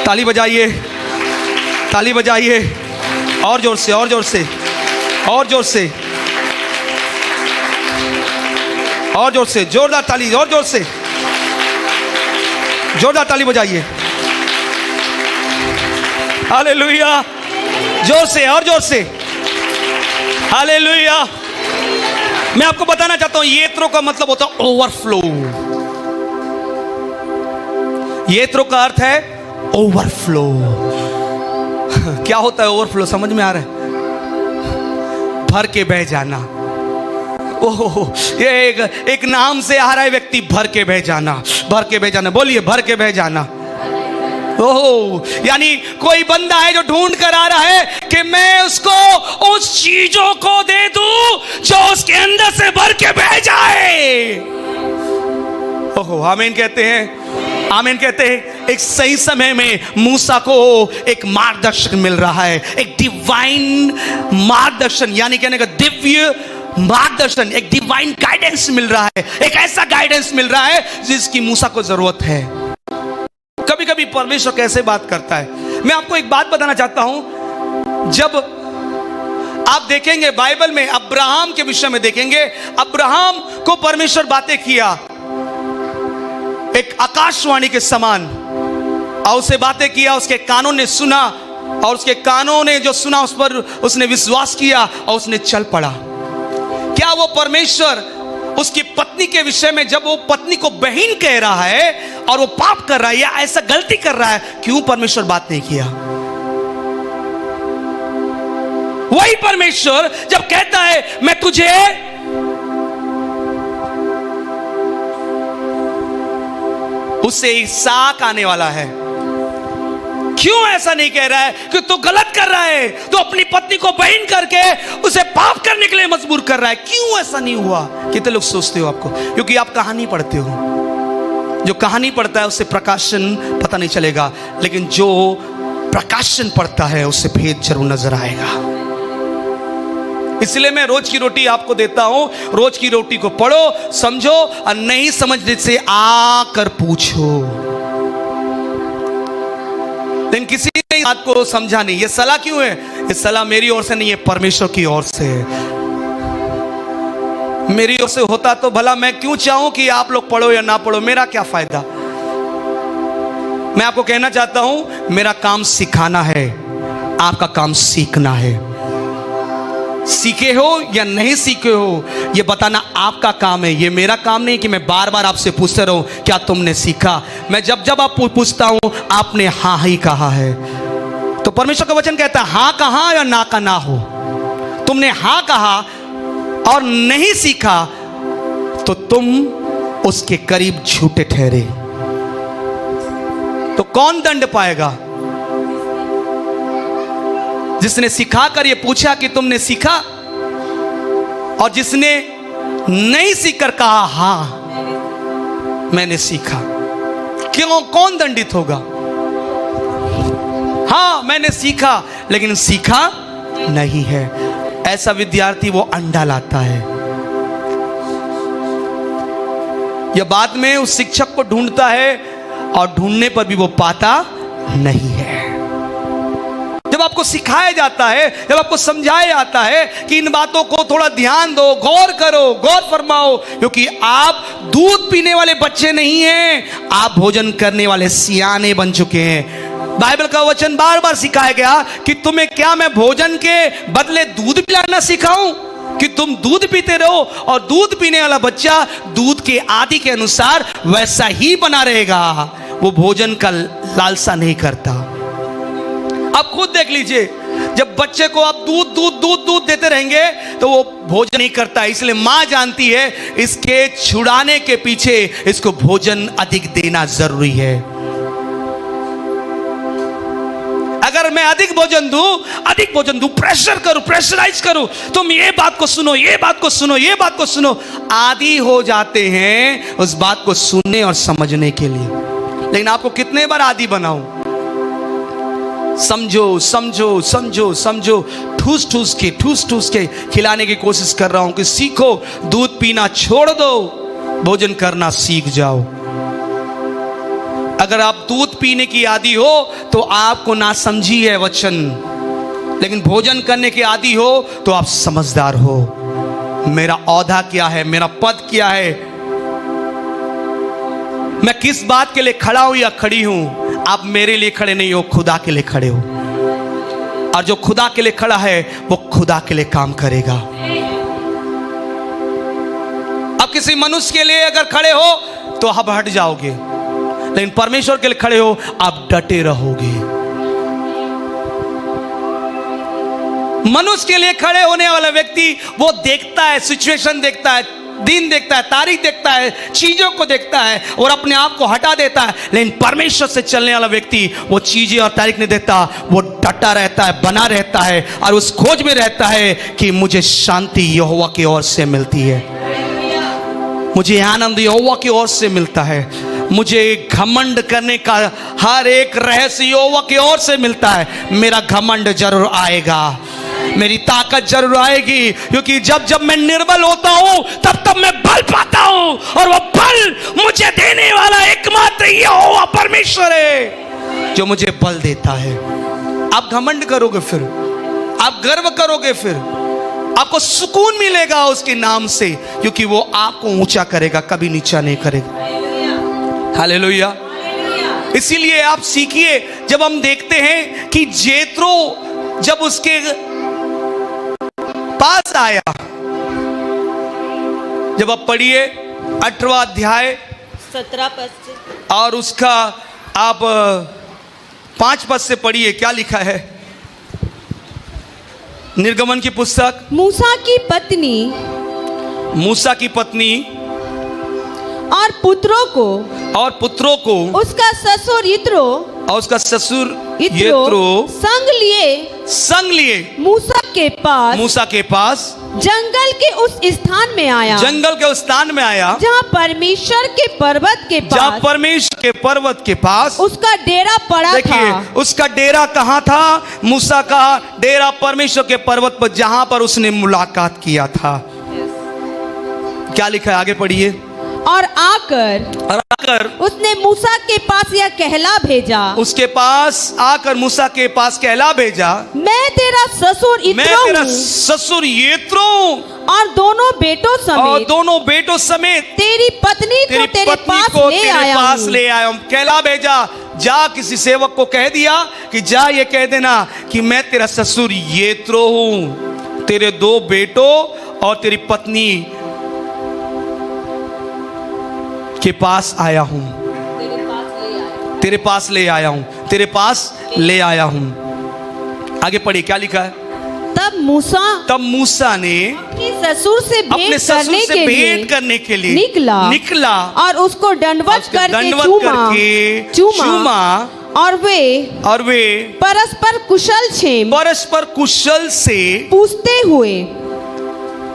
ताली बजाइए, ताली बजाइए, और जोर से, और जोर से, और जोर से, और जोर से, जोरदार ताली, और जोर से, जोरदार ताली बजाइए। हालेलुया, जोर से, और जोर से, हालेलुया। मैं आपको बताना चाहता हूं, येत्रो का मतलब होता है ओवरफ्लो। येत्रो का अर्थ है ओवरफ्लो। क्या होता है ओवरफ्लो? समझ में आ रहा है? भर के बह जाना। ओहो, ये एक नाम से आ रहा है व्यक्ति, भर के बह जाना, भर के बह जाना। बोलिए भर के बह जाना। ओहो, यानी कोई बंदा है जो ढूंढ कर आ रहा है कि मैं उसको उस चीजों को दे दूं जो उसके अंदर से भर के बह जाए। ओहो, आमीन कहते हैं, आमीन कहते हैं। एक सही समय में मूसा को एक मार्गदर्शन मिल रहा है, एक डिवाइन मार्गदर्शन, यानी कहने का दिव्य मार्गदर्शन, एक डिवाइन गाइडेंस मिल रहा है। एक ऐसा गाइडेंस मिल रहा है जिसकी मूसा को जरूरत है। कभी कभी परमेश्वर कैसे बात करता है, मैं आपको एक बात बताना चाहता हूं। जब आप देखेंगे बाइबल में, अब्राहम के विषय में देखेंगे, अब्राहम को परमेश्वर बातें किया एक आकाशवाणी के समान, और उसे बातें किया, उसके कानों ने सुना, और उसके कानों ने जो सुना उस पर उसने विश्वास किया और उसने चल पड़ा। क्या वो परमेश्वर उसकी पत्नी के विषय में, जब वो पत्नी को बहन कह रहा है और वो पाप कर रहा है या ऐसा गलती कर रहा है, क्यों परमेश्वर बात नहीं किया? वही परमेश्वर जब कहता है मैं तुझे उससे इसहाक आने वाला है, क्यों ऐसा नहीं कह रहा है कि तू गलत कर रहा है, तो अपनी पत्नी को बहन करके उसे पाप करने के लिए मजबूर कर रहा है? क्यों ऐसा नहीं हुआ? कितने लोग सोचते हो आपको? क्योंकि आप कहानी पढ़ते हो। जो कहानी पढ़ता है उससे प्रकाशन पता नहीं चलेगा, लेकिन जो प्रकाशन पढ़ता है उससे भेद जरूर नजर आएगा। इसलिए मैं रोज की रोटी आपको देता हूं। रोज की रोटी को पढ़ो, समझो, और नहीं समझने से आकर पूछो। लेकिन किसी ने बात को समझा नहीं। ये सलाह क्यों है? ये सलाह मेरी ओर से नहीं है, परमेश्वर की ओर से है। मेरी ओर से होता तो भला मैं क्यों चाहूं कि आप लोग पढ़ो या ना पढ़ो, मेरा क्या फायदा। मैं आपको कहना चाहता हूं, मेरा काम सिखाना है, आपका काम सीखना है। सीखे हो या नहीं सीखे हो ये बताना आपका काम है। ये मेरा काम नहीं कि मैं बार बार आपसे पूछते रहूं क्या तुमने सीखा। मैं जब जब आप पूछता हूं आपने हाँ ही कहा है, तो परमेश्वर का वचन कहता है हाँ कहा या ना का ना हो। तुमने हाँ कहा और नहीं सीखा तो तुम उसके करीब झूठे ठहरे। तो कौन दंड पाएगा? जिसने सिखाकर ये पूछा कि तुमने सीखा, और जिसने नहीं सीखकर कहा हाँ मैंने सीखा। क्यों? कौन दंडित होगा? हाँ मैंने सीखा लेकिन सीखा नहीं है, ऐसा विद्यार्थी वो अंडा लाता है। यह बाद में उस शिक्षक को ढूंढता है और ढूंढने पर भी वो पाता नहीं है। जब आपको सिखाया जाता है, जब आपको समझाया जाता है कि इन बातों को थोड़ा ध्यान दो, गौर करो, गौर फरमाओ, क्योंकि आप दूध पीने वाले बच्चे नहीं हैं, आप भोजन करने वाले सियाने बन चुके हैं। बाइबल का वचन बार बार सिखाया गया कि तुम्हें क्या मैं भोजन के बदले दूध पिलाना सिखाऊं कि तुम दूध पीते रहो, और दूध पीने वाला बच्चा दूध के आदि के अनुसार वैसा ही बना रहेगा, वो भोजन का लालसा नहीं करता। आप खुद देख लीजिए, जब बच्चे को आप दूध दूध दूध दूध देते रहेंगे तो वो भोजन नहीं करता। इसलिए मां जानती है इसके छुड़ाने के पीछे इसको भोजन अधिक देना जरूरी है। अगर मैं अधिक भोजन दूं, प्रेशर करूं, प्रेशराइज करूं, तुम ये बात को सुनो, ये बात को सुनो, ये बात को सुनो, आदी हो जाते हैं उस बात को सुनने और समझने के लिए। लेकिन आपको कितने बार आदी बनाऊं? समझो समझो समझो समझो, ठूस ठूस के खिलाने की कोशिश कर रहा हूं कि सीखो, दूध पीना छोड़ दो, भोजन करना सीख जाओ। अगर आप दूध पीने की आदी हो तो आपको ना समझी है वचन, लेकिन भोजन करने के आदी हो तो आप समझदार हो। मेरा औहदा क्या है, मेरा पद क्या है, मैं किस बात के लिए खड़ा हूं या खड़ी हूं। आप मेरे लिए खड़े नहीं हो, खुदा के लिए खड़े हो, और जो खुदा के लिए खड़ा है वो खुदा के लिए काम करेगा। अब किसी मनुष्य के लिए अगर खड़े हो तो आप हट जाओगे, लेकिन परमेश्वर के लिए खड़े हो आप डटे रहोगे। मनुष्य के लिए खड़े होने वाला व्यक्ति वो देखता है, सिचुएशन देखता है, दिन देखता है, तारीख देखता है, चीजों को देखता है और अपने आप को हटा देता है। लेकिन परमेश्वर से चलने वाला व्यक्ति वो चीजें और तारीख नहीं देखता, वो डटा रहता है, बना रहता है, और उस खोज में रहता है कि मुझे शांति यहोवा की ओर से मिलती है, मुझे आनंद यहोवा की ओर से मिलता है, मुझे घमंड करने का हर एक रहस्य यहोवा की ओर से मिलता है। मेरा घमंड जरूर आएगा, मेरी ताकत जरूर आएगी, क्योंकि जब जब मैं निर्बल होता हूं तब तब मैं बल पाता हूं, और वो बल मुझे देने वाला एकमात्र यहोवा परमेश्वर है जो मुझे बल देता है। आप घमंड करोगे, फिर आप गर्व करोगे, फिर आपको सुकून मिलेगा उसके नाम से, क्योंकि वो आपको ऊंचा करेगा, कभी नीचा नहीं करेगा। हालेलुया। इसीलिए आप सीखिए। जब हम देखते हैं कि जेत्रो जब उसके पास आया, जब आप पढ़िए 18वां अध्याय 17 पद से, और उसका आप 5 पद से पढ़िए, क्या लिखा है? निर्गमन की पुस्तक, मूसा की पत्नी और पुत्रों को उसका ससुर यित्रो और उसका ससुर यित्रो संग लिए मूसा के पास जंगल के उस स्थान में आया जहाँ परमेश्वर के पर्वत के पास उसका डेरा पड़ा था। देखिए उसका डेरा कहाँ था? मूसा का डेरा परमेश्वर के पर्वत पर, जहां पर उसने मुलाकात किया था। क्या लिखा है? आगे पढ़िए। और आकर उसने मूसा के पास यह कहला भेजा, उसके पास आकर मूसा के पास कहला भेजा, मैं तेरा ससुर यित्रो और दोनों बेटों समेत तेरी पत्नी को तेरे पास ले आया हूँ। कहला भेजा, जा किसी सेवक को कह दिया कि जा ये कह देना कि मैं तेरा ससुर यित्रो हूँ, तेरे 2 बेटों और तेरी पत्नी के पास आया हूं, तेरे पास ले आया हूं। आगे पढ़िए क्या लिखा है? तब मूसा ने अपने ससुर से भेंट करने के लिए निकला और उसको दंडवत करके चूमा और वे परस्पर कुशल से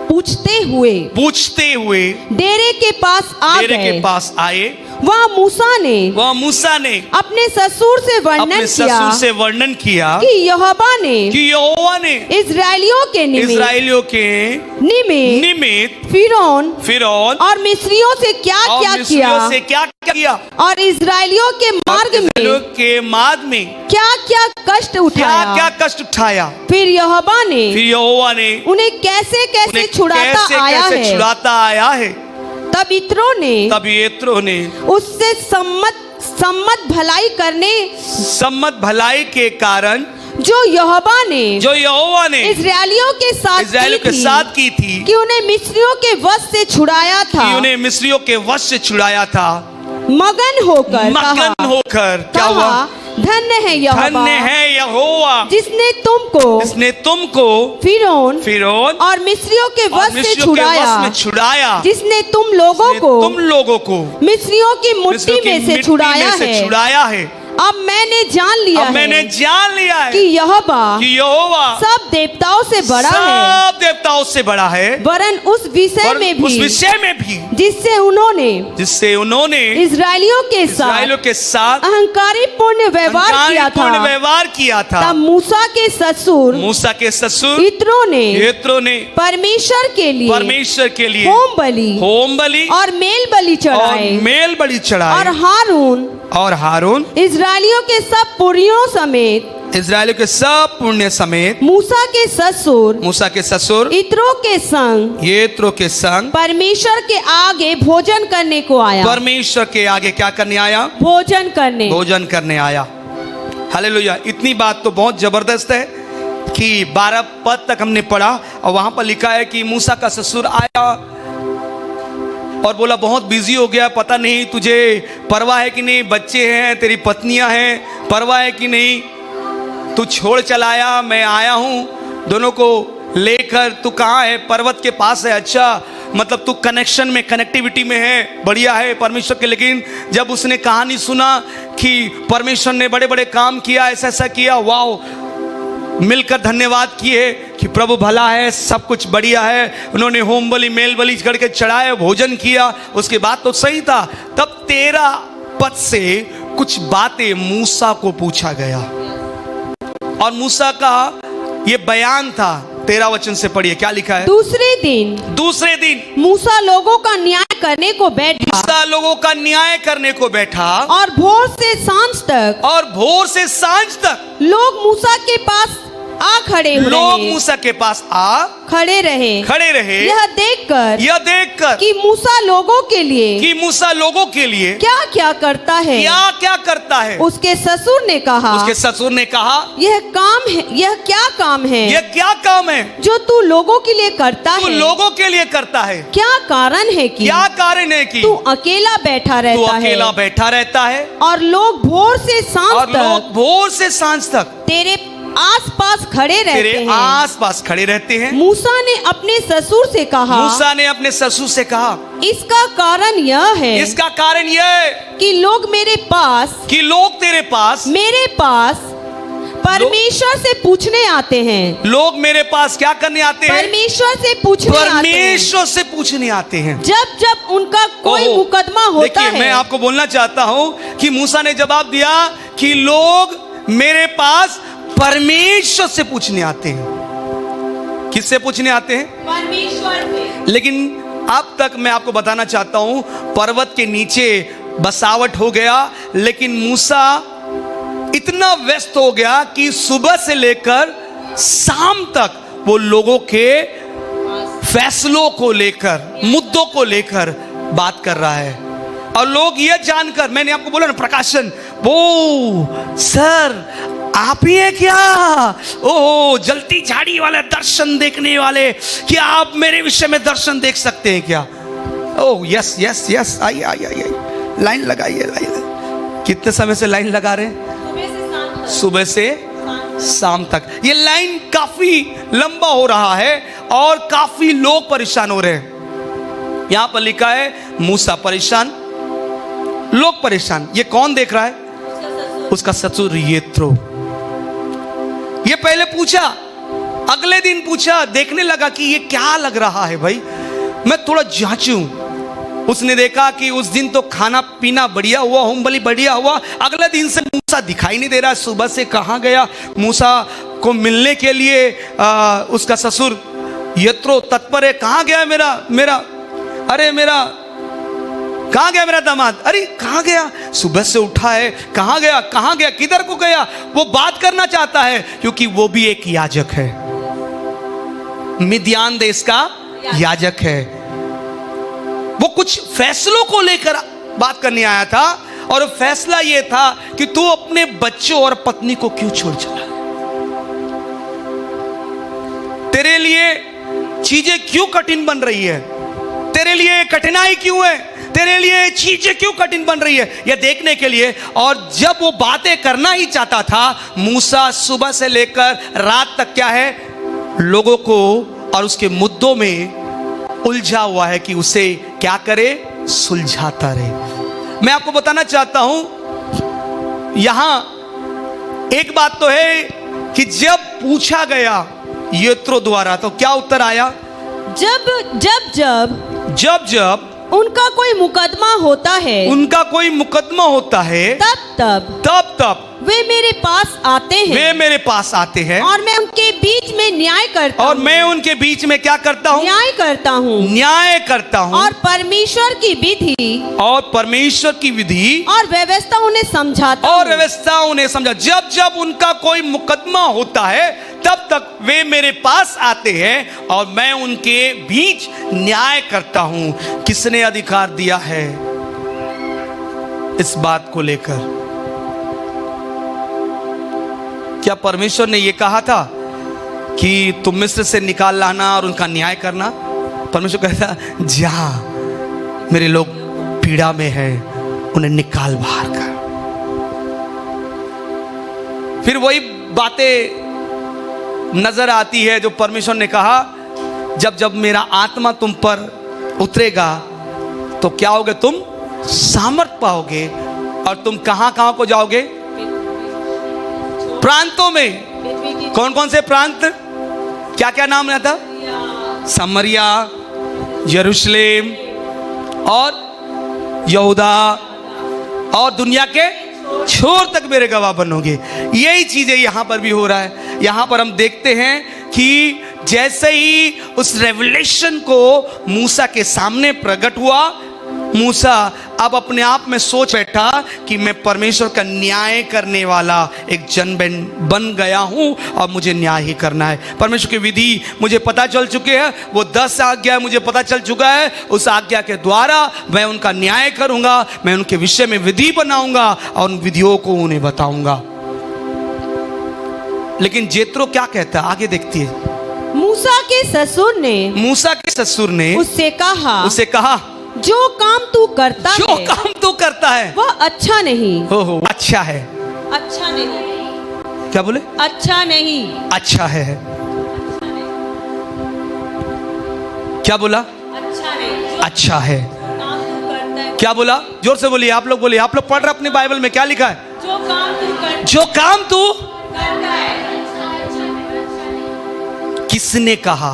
पूछते हुए डेरे के पास आए। वहाँ मूसा ने अपने ससुर से वर्णन किया कि यहोवा ने इजराइलियों के निमित्त फिरौन और मिस्रियों से क्या किया और इजराइलियों के मार्ग में क्या कष्ट उठाया। फिर यहोवा ने उन्हें कैसे छुड़ाता आया है। तब यित्रो ने उससे सम्मत भलाई के कारण जो यहोवा ने इजराइलियों के साथ की थी कि उन्हें मिस्रियों के वश से छुड़ाया था, मगन होकर क्या हुआ? धन्य है यहोवा जिसने तुमको फिरौन और मिस्रियों के वश से छुड़ाया, जिसने तुम लोगों को मिस्रियों की मुट्ठी में से छुड़ाया है। अब मैंने जान लिया है कि यहोवा सब देवताओं से बड़ा है, वरन उस विषय में भी जिससे उन्होंने इजराइलियों के साथ अहंकारी पूर्ण व्यवहार किया था। तब मूसा के ससुर यित्रो ने परमेश्वर के लिए होम बलि और मेल बलि चढ़ाए। और हारून इजराइलियों के सब पुण्य समेत मूसा के ससुर यित्रो के संग परमेश्वर के आगे भोजन करने को आया। परमेश्वर के आगे क्या करने आया? भोजन करने आया। हालेलुया। इतनी बात तो बहुत जबरदस्त है कि 12 पद तक हमने पढ़ा और वहां पर लिखा है कि मूसा का ससुर आया और बोला बहुत बिजी हो गया, पता नहीं तुझे परवाह है कि नहीं, बच्चे हैं, तेरी पत्नियां हैं, परवाह है कि नहीं, तू छोड़ चलाया, मैं आया हूँ दोनों को लेकर। तू कहाँ है? पर्वत के पास है। अच्छा, मतलब तू कनेक्टिविटी में है, बढ़िया है परमेश्वर के। लेकिन जब उसने कहानी सुना कि परमेश्वर ने बड़े बड़े काम किया, ऐसा किया, वाह, मिलकर धन्यवाद किए कि प्रभु भला है, सब कुछ बढ़िया है। उन्होंने होम बलि मेल बलि करके चढ़ाए, भोजन किया, उसके बाद तो सही था। तब 13 पद से कुछ बातें मूसा को पूछा गया और मूसा का ये बयान था। 13 वचन से पढ़िए क्या लिखा है? दूसरे दिन मूसा लोगों का न्याय करने को बैठा और भोर से सांझ तक लोग मूसा के पास खड़े रहे यह देखकर कि मूसा लोगों के लिए क्या करता है। उसके ससुर ने कहा यह क्या काम है जो तू लोगों के लिए करता है। क्या कारण है कि तू अकेला बैठा रहता है और लोग भोर से सांझ तक तेरे आसपास खड़े रहते हैं। मूसा ने अपने ससुर से कहा इसका कारण यह है कि लोग तेरे पास परमेश्वर से पूछने आते हैं। लोग मेरे पास क्या करने आते हैं? परमेश्वर से पूछने आते हैं। परमेश्वर से पूछने आते हैं। जब जब उनका कोई मुकदमा होता है। मैं आपको बोलना चाहता हूँ कि मूसा ने जवाब दिया कि लोग मेरे पास परमेश्वर से पूछने आते हैं। किससे पूछने आते हैं? परमेश्वर से। लेकिन अब तक मैं आपको बताना चाहता हूं, पर्वत के नीचे बसावट हो गया, लेकिन मूसा इतना व्यस्त हो गया कि सुबह से लेकर शाम तक वो लोगों के फैसलों को लेकर, मुद्दों को लेकर बात कर रहा है। और लोग ये जानकर, मैंने आपको बोला ना प्रकाशन, वो सर आप ही है क्या? ओह जलती झाड़ी वाले दर्शन देखने वाले, क्या आप मेरे विषय में दर्शन देख सकते हैं क्या? ओह यस यस यस, आइए आइए आइए, लाइन लगाइए, लाइन। कितने समय से लाइन लगा रहे हैं? सुबह से शाम तक। ये लाइन काफी लंबा हो रहा है और काफी लोग परेशान हो रहे हैं। यहां पर लिखा है मूसा परेशान, लोग परेशान। ये कौन देख रहा है? उसका ससुर येत्रो। ये पहले पूछा, अगले दिन पूछा, देखने लगा कि ये क्या लग रहा है भाई, मैं थोड़ा जांचूं। उसने देखा कि उस दिन तो खाना पीना बढ़िया हुआ, होम बलि बढ़िया हुआ, अगले दिन से मूसा दिखाई नहीं दे रहा। सुबह से कहाँ गया? मूसा को मिलने के लिए उसका ससुर यत्रो तत्पर है। कहाँ गया मेरा अरे मेरा कहाँ गया मेरा दामाद? अरे कहाँ गया? सुबह से उठा है, कहाँ गया, किधर को गया? वो बात करना चाहता है क्योंकि वो भी एक याजक है, मिद्यान देश का याजक है। वो कुछ फैसलों को लेकर बात करने आया था और फैसला ये था कि तू अपने बच्चों और पत्नी को क्यों छोड़ चला? तेरे लिए चीजें क्यों कठिन बन रही है? तेरे लिए कठिनाई क्यों है? तेरे लिए चीजें क्यों कठिन बन रही है? यह देखने के लिए। और जब वो बातें करना ही चाहता था, मूसा सुबह से लेकर रात तक क्या है, लोगों को और उसके मुद्दों में उलझा हुआ है कि उसे क्या करे, सुलझाता रहे। मैं आपको बताना चाहता हूं, यहां एक बात तो है कि जब पूछा गया यत्रो द्वारा तो क्या उत्तर आया? जब उनका कोई मुकदमा होता है, तब वे मेरे पास आते हैं और मैं उनके बीच में न्याय करता हूँ। मैं उनके बीच में क्या करता हूँ? न्याय करता हूँ। और परमेश्वर की विधि और व्यवस्था उन्हें समझा। जब उनका कोई मुकदमा होता है तब तक वे मेरे पास आते हैं और मैं उनके बीच न्याय करता हूं। किसने अधिकार दिया है इस बात को लेकर? क्या परमेश्वर ने यह कहा था कि तुम मिस्र से निकाल लाना और उनका न्याय करना? परमेश्वर कहता जा, मेरे लोग पीड़ा में हैं, उन्हें निकाल बाहर कर। फिर वही बातें नजर आती है जो परमेश्वर ने कहा, जब मेरा आत्मा तुम पर उतरेगा तो क्या होगे? तुम सामर्थ पाओगे और तुम कहां को जाओगे? प्रांतों में। कौन कौन से प्रांत? क्या नाम रहता? समरिया, यरूशलेम और यहूदा और दुनिया के छोर तक मेरे गवाह बनोगे। यही चीजें यहां पर भी हो रहा है। यहां पर हम देखते हैं कि जैसे ही उस रेवलेशन को मूसा के सामने प्रकट हुआ, मूसा अब अपने आप में सोच बैठा कि मैं परमेश्वर का न्याय करने वाला एक जन बन गया हूं और मुझे न्याय ही करना है। परमेश्वर की विधि मुझे पता चल चुके हैं, वो 10 आज्ञा मुझे पता चल चुका है। उस आज्ञा के द्वारा मैं उनका न्याय करूंगा, मैं उनके विषय में विधि बनाऊंगा और उन विधियों को उन्हें बताऊंगा। लेकिन जेत्रो क्या कहता है, आगे देखती है। मूसा के ससुर ने उससे कहा जो काम तू करता है वह अच्छा नहीं। हो अच्छा है। क्या बोले? अच्छा नहीं। अच्छा है। क्या बोला? अच्छा नहीं। अच्छा है। क्या बोला? जोर से बोलिए, आप लोग बोलिए। आप लोग पढ़ रहे अपने बाइबल में क्या लिखा है? जो काम तू किसने कहा?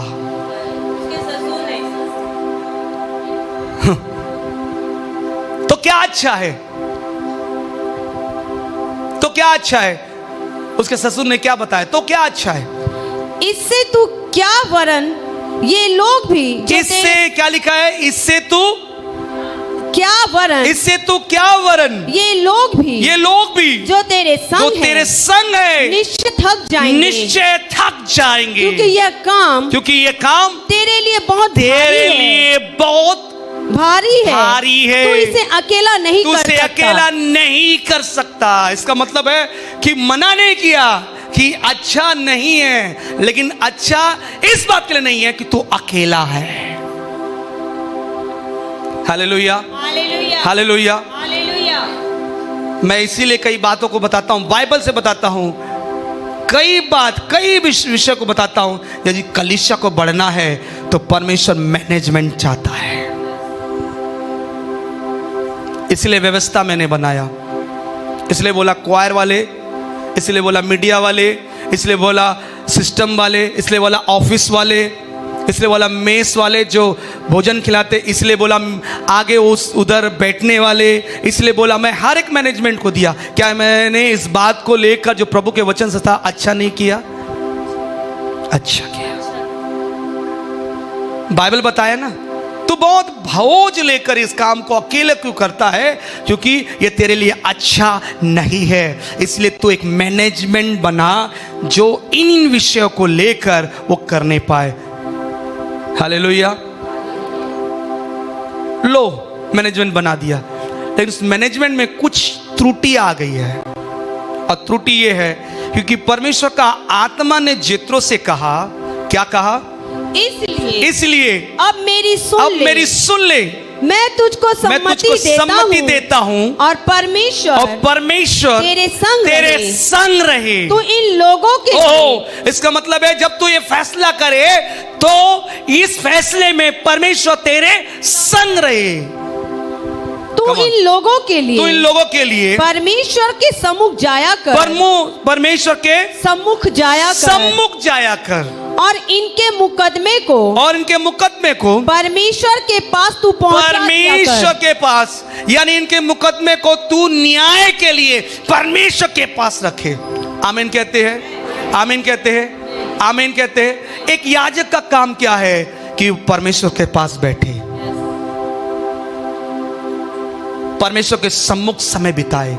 तो क्या अच्छा है? तो क्या अच्छा है? उसके ससुर ने क्या बताया? तो क्या अच्छा है? इससे तू क्या वरन ये लोग भी, इससे क्या लिखा है? इससे तू क्या वरन, इससे तू क्या वरन, ये लोग भी जो तेरे संग है निश्चय थक जाएंगे, क्योंकि यह काम तेरे लिए बहुत भारी है। तू इसे अकेला नहीं कर सकता। इसका मतलब है कि मना नहीं किया कि अच्छा नहीं है, लेकिन अच्छा इस बात के लिए नहीं है कि तू अकेला है। Hallelujah, hallelujah. मैं इसीलिए कई बातों को बताता हूं, बाइबल से बताता हूं, कई विषय को बताता हूं। यदि कलीसिया को बढ़ना है तो परमेश्वर मैनेजमेंट चाहता है। इसलिए व्यवस्था मैंने बनाया, इसलिए बोला क्वायर वाले, इसलिए बोला मीडिया वाले, इसलिए बोला सिस्टम वाले, इसलिए बोला ऑफिस वाले, इसलिए बोला मेस वाले जो भोजन खिलाते, इसलिए बोला आगे उधर बैठने वाले, इसलिए बोला मैं हर एक मैनेजमेंट को दिया। क्या मैंने इस बात को लेकर जो प्रभु के वचन से था अच्छा नहीं किया? अच्छा किया। बाइबल बताया ना, तू बहुत भोज लेकर इस काम को अकेले क्यों करता है? क्योंकि ये तेरे लिए अच्छा नहीं है। इसलिए तू एक मैनेजमेंट बना जो इन विषयों को लेकर वो करने पाए। हालेलुया। लो मैनेजमेंट बना दिया, लेकिन उस मैनेजमेंट में कुछ त्रुटि आ गई है। और त्रुटि ये है क्योंकि परमेश्वर का आत्मा ने जित्रो से कहा, क्या कहा? इसलिए अब मेरी सुन ले, मैं तुझको सम्मति देता हूँ और परमेश्वर तेरे संग रहे। तू इन लोगों के इसका मतलब है जब तू ये फैसला करे तो इस फैसले में परमेश्वर तेरे संग रहे। तू इन लोगों के लिए परमेश्वर के सम्मुख जाया कर, परमेश्वर के सम्मुख जाया कर और इनके मुकदमे को परमेश्वर के पास तू पहुंचा, परमेश्वर के पास, यानी इनके मुकदमे को तू न्याय के लिए परमेश्वर के पास रखे। आमीन कहते हैं, आमीन कहते हैं, आमीन कहते हैं। एक याजक का काम क्या है कि परमेश्वर के पास बैठे, परमेश्वर के सम्मुख समय बिताए।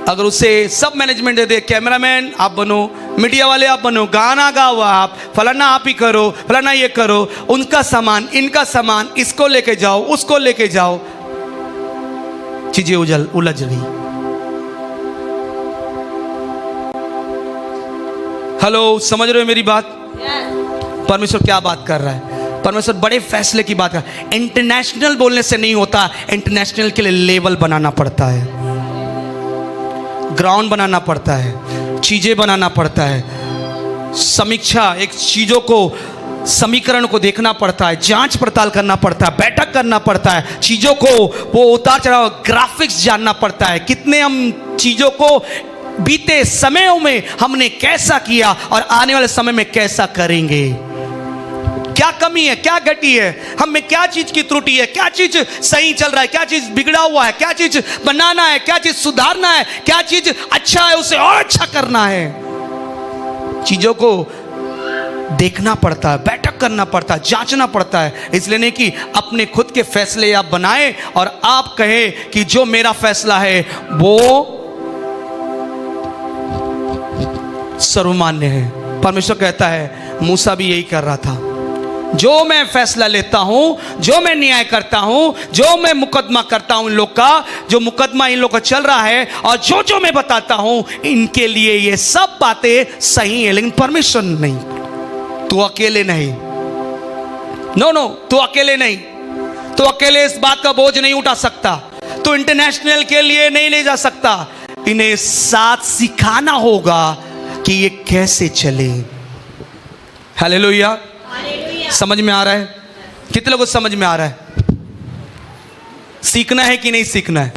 अगर उसे सब मैनेजमेंट दे दे, कैमरामैन आप बनो, मीडिया वाले आप बनो, गाना गाओ आप, फलाना आप ही करो, फलाना ये करो, उनका सामान, इनका सामान, इसको लेके जाओ, उसको लेके जाओ, चीजें उलझ रही। हेलो, समझ रहे हो मेरी बात? परमेश्वर क्या बात कर रहा है? परमेश्वर बड़े फैसले की बात कर। इंटरनेशनल बोलने से नहीं होता, इंटरनेशनल के लिए लेवल बनाना पड़ता है, ग्राउंड बनाना पड़ता है, चीजें बनाना पड़ता है, समीक्षा, एक चीजों को, समीकरण को देखना पड़ता है, जांच पड़ताल करना पड़ता है, बैठक करना पड़ता है, चीजों को वो उतार चढ़ाव, ग्राफिक्स जानना पड़ता है, कितने हम चीजों को बीते समयों में हमने कैसा किया और आने वाले समय में कैसा करेंगे, क्या कमी है, क्या घटी है, हम में क्या चीज की त्रुटि है, क्या चीज सही चल रहा है, क्या चीज बिगड़ा हुआ है, क्या चीज बनाना है, क्या चीज सुधारना है, क्या चीज अच्छा है उसे और अच्छा करना है। चीजों को देखना पड़ता है, बैठक करना पड़ता है, जांचना पड़ता है। इसलिए नहीं कि अपने खुद के फैसले आप बनाए और आप कहे कि जो मेरा फैसला है वो सर्वमान्य है। परमेश्वर कहता है, मूसा भी यही कर रहा था, जो मैं फैसला लेता हूं, जो मैं न्याय करता हूं, जो मैं मुकदमा करता हूं इन लोग का, जो मुकदमा इन लोग का चल रहा है और जो मैं बताता हूं, इनके लिए ये सब बातें सही है, लेकिन परमेश्वर नहीं। तू अकेले नहीं, नो, तू अकेले नहीं, तू अकेले इस बात का बोझ नहीं उठा सकता, तू इंटरनेशनल के लिए नहीं ले जा सकता। इन्हें साथ सिखाना होगा कि ये कैसे चले। हालेलुया। समझ में आ रहा है? कितने लोगों को समझ में आ रहा है? सीखना है कि नहीं सीखना है?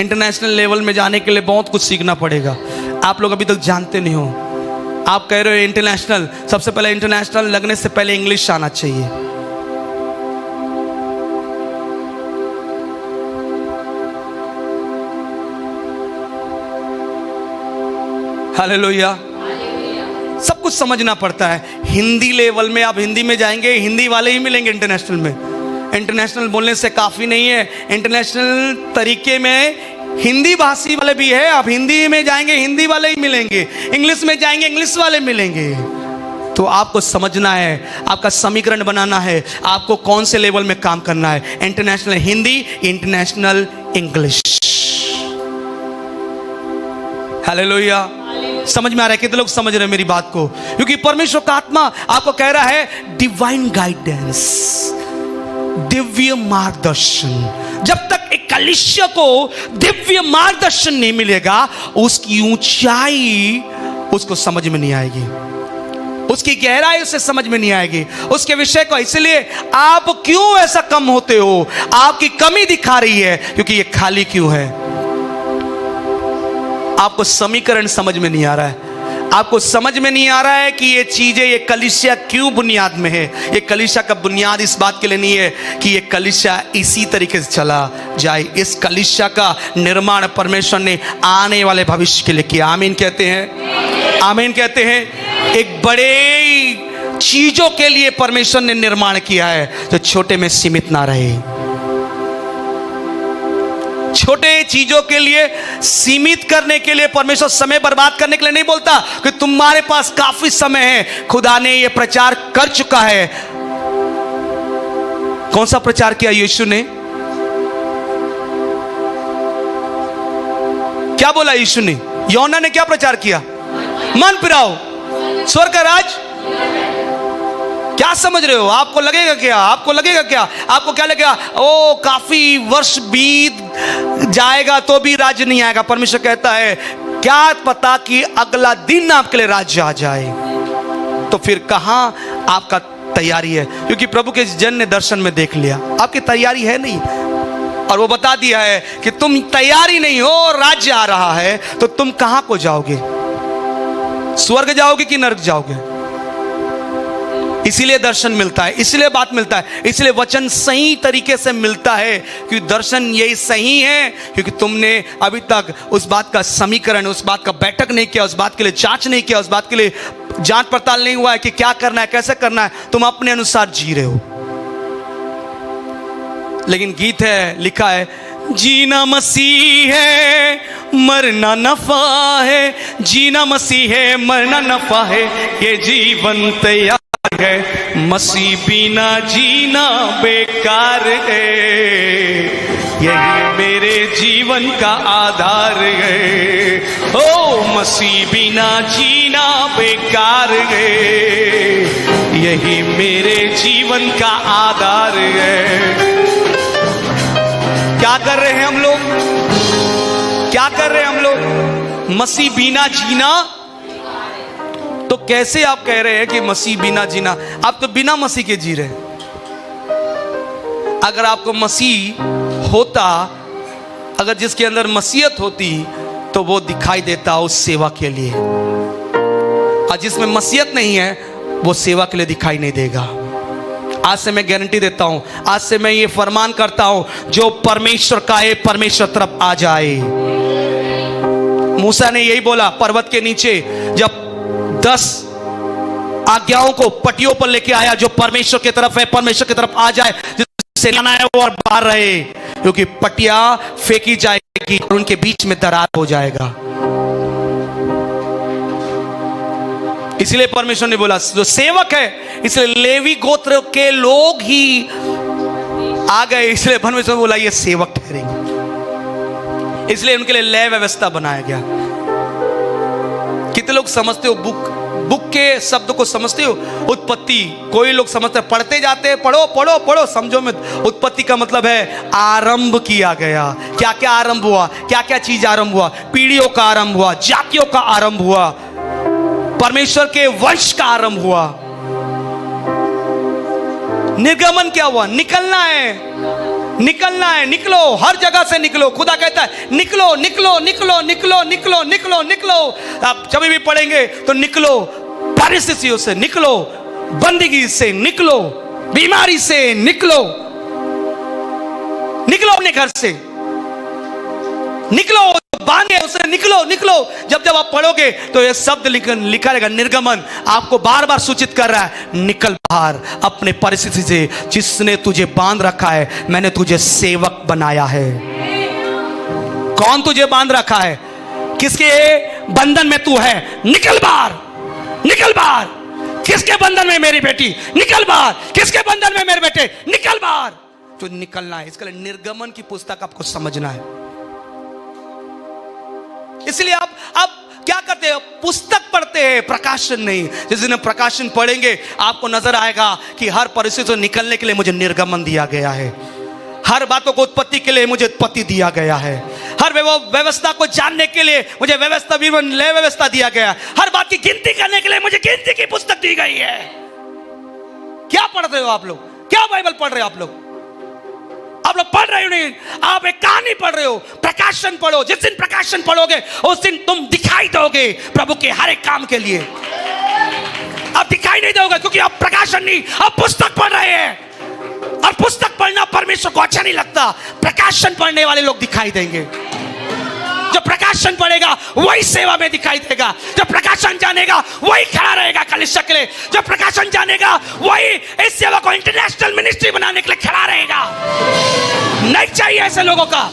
इंटरनेशनल लेवल में जाने के लिए बहुत कुछ सीखना पड़ेगा। आप लोग अभी तक जानते नहीं हो। आप कह रहे हो इंटरनेशनल, सबसे पहले इंटरनेशनल लगने से पहले इंग्लिश आना चाहिए। हालेलुया। सब कुछ समझना पड़ता है। हिंदी लेवल में आप हिंदी में जाएंगे, हिंदी वाले ही मिलेंगे इंटरनेशनल में। इंटरनेशनल बोलने से काफ़ी नहीं है, इंटरनेशनल तरीके में हिंदी भाषी वाले भी है। आप हिंदी में जाएंगे, हिंदी वाले ही मिलेंगे, इंग्लिश में जाएंगे, इंग्लिश वाले मिलेंगे। तो आपको समझना है, आपका समीकरण बनाना है, आपको कौन से लेवल में काम करना है। International Hindi, international English. Hallelujah. समझ में आ रहा है? कितने लोग समझ रहे हैं मेरी बात को? क्योंकि परमेश्वर का आत्मा आपको कह रहा है डिवाइन गाइडेंस, दिव्य मार्गदर्शन। जब तक एक कलीसिया को दिव्य मार्गदर्शन नहीं मिलेगा, उसकी ऊंचाई उसको समझ में नहीं आएगी, उसकी गहराई उसे समझ में नहीं आएगी, उसके विषय को। इसलिए आप क्यों ऐसा कम होते हो? आपकी कमी दिखा रही है, क्योंकि ये खाली क्यों है? आपको समीकरण समझ में नहीं आ रहा है। आपको समझ में नहीं आ रहा है कि ये चीजें, ये कलीसिया क्यों बुनियाद में है। ये कलीसिया का बुनियाद इस बात के लिए नहीं है कि ये कलीसिया इसी तरीके से चला जाए। इस कलीसिया का निर्माण परमेश्वर ने आने वाले भविष्य के लिए किया। आमीन कहते हैं? आमीन कहते हैं? एक बड़े चीजों के लिए परमेश्वर ने निर्माण किया है, जो छोटे में सीमित ना रहे। छोटे चीजों के लिए सीमित करने के लिए परमेश्वर समय बर्बाद करने के लिए नहीं बोलता कि तुम्हारे पास काफी समय है। खुदा ने यह प्रचार कर चुका है। कौन सा प्रचार किया यीशु ने? क्या बोला यीशु ने? यूहन्ना ने क्या प्रचार किया? मन फिराओ, स्वर्ग का राज। क्या समझ रहे हो? आपको लगेगा क्या? आपको लगेगा क्या? आपको क्या लगेगा? ओ, काफी वर्ष बीत जाएगा तो भी राज्य नहीं आएगा। परमेश्वर कहता है क्या पता कि अगला दिन आपके लिए राज्य आ जाए। तो फिर कहां आपका तैयारी है? क्योंकि प्रभु के जन ने दर्शन में देख लिया आपकी तैयारी है नहीं, और वो बता दिया है कि तुम तैयारी नहीं हो, राज्य आ रहा है, तो तुम कहां को जाओगे? स्वर्ग जाओगे कि नरक जाओगे? इसीलिए दर्शन मिलता है, इसलिए बात मिलता है, इसलिए वचन सही तरीके से मिलता है। क्योंकि दर्शन यही सही है क्योंकि तुमने अभी तक उस बात का समीकरण, उस बात का बैठक नहीं किया, उस बात के लिए जांच नहीं किया, उस बात के लिए जांच पड़ताल नहीं हुआ है कि क्या करना है, कैसे करना है। तुम अपने अनुसार जी रहे हो। लेकिन गीत है, लिखा है, जीना मसीह है, मरना नफा है। जीना मसीह है, मरना नफा है, ये जीवन तैयार है। मसीह बिना जीना बेकार है, यही मेरे जीवन का आधार है। ओ, मसीह बिना जीना बेकार है, यही मेरे जीवन का आधार है। क्या कर रहे हैं हम लोग? क्या कर रहे हैं हम लोग? मसीह बिना जीना। तो कैसे आप कह रहे हैं कि मसीह बिना जीना? आप तो बिना मसीह के जी रहे हैं। अगर आपको मसीह होता, अगर जिसके अंदर मसीहत होती, तो वो दिखाई देता उस सेवा के लिए, और जिसमें मसीहत नहीं है वो सेवा के लिए दिखाई नहीं देगा। आज से मैं गारंटी देता हूं, आज से मैं ये फरमान करता हूं, जो परमेश्वर का है परमेश्वर तरफ आ जाए। मूसा ने यही बोला पर्वत के नीचे, जब 10 आज्ञाओं को पटियों पर लेके आया, जो परमेश्वर की तरफ है परमेश्वर की तरफ आ जाए, जिससे आना है वो और बाहर रहे, क्योंकि पटिया फेंकी जाएगी और उनके बीच में दरार हो जाएगा। इसलिए परमेश्वर ने बोला जो सेवक है, इसलिए लेवी गोत्र के लोग ही आ गए, इसलिए परमेश्वर ने बोला ये सेवक ठहरेंगे, इसलिए उनके लिए लय व्यवस्था बनाया गया। कितने लोग समझते हो बुक के शब्द को समझते हो? उत्पत्ति, कोई लोग समझते हैं, पढ़ते जाते हैं, पढ़ो पढ़ो पढ़ो, समझो में। उत्पत्ति का मतलब है आरंभ किया गया। क्या क्या आरंभ हुआ? क्या क्या चीज आरंभ हुआ? पीढ़ियों का आरंभ हुआ, जातियों का आरंभ हुआ, परमेश्वर के वंश का आरंभ हुआ। निर्गमन क्या हुआ? निकलना है, निकलना है, निकलो, हर जगह से निकलो। खुदा कहता है निकलो निकलो निकलो निकलो निकलो निकलो निकलो। आप जब भी पढ़ेंगे तो निकलो, परिस्थितियों से निकलो, बंदगी से निकलो, बीमारी से निकलो, निकलो अपने घर से, निकलो, बांधे उसे, निकलो निकलो। जब जब आप पढ़ोगे तो ये शब्द लिखा रहेगा निर्गमन, आपको बार बार सूचित कर रहा है निकल बाहर अपने परिस्थिति से। जिसने तुझे बांध रखा है, मैंने तुझे सेवक बनाया है। कौन तुझे बांध रखा है? किसके बंधन में तू है? निकल बाहर, निकल बाहर। किसके बंधन में मेरी बेटी? निकल बाहर। किसके बंधन में मेरे बेटे? निकल बाहर। तो निकलना है। इसके लिए निर्गमन की पुस्तक आपको समझना है। इसलिए आप क्या करते हैं? पुस्तक पढ़ते हैं, प्रकाशन नहीं। जिस दिन प्रकाशन पढ़ेंगे आपको नजर आएगा कि हर परिस्थिति से निकलने के लिए मुझे निर्गमन दिया गया है, हर बातों को उत्पत्ति के लिए मुझे उत्पत्ति दिया गया है, हर व्यवस्था को जानने के लिए मुझे व्यवस्था दिया गया है, हर बात की गिनती करने के लिए मुझे गिनती की पुस्तक दी गई है। क्या पढ़ रहे हो आप लोग? क्या बाइबल पढ़ रहे हो आप लोग? आप लोग पढ़ रहे हो नहीं, आप एक कहानी पढ़ रहे हो। प्रकाशन पढ़ो। जिस दिन प्रकाशन पढ़ोगे उस दिन तुम दिखाई दोगे प्रभु के हर एक काम के लिए। आप दिखाई नहीं दोगे क्योंकि आप प्रकाशन नहीं, आप पुस्तक पढ़ रहे हैं। और पुस्तक पढ़ना परमेश्वर को अच्छा नहीं लगता। प्रकाशन पढ़ने वाले लोग दिखाई देंगे। जो प्रकाशन पढ़ेगा वही सेवा में दिखाई देगा। जो प्रकाशन जानेगा वही खड़ा रहेगा कलीसिया के लिए। जो प्रकाशन जानेगा वही इस सेवा को इंटरनेशनल मिनिस्ट्री बनाने के लिए खड़ा रहेगा। नहीं चाहिए ऐसे लोगों का,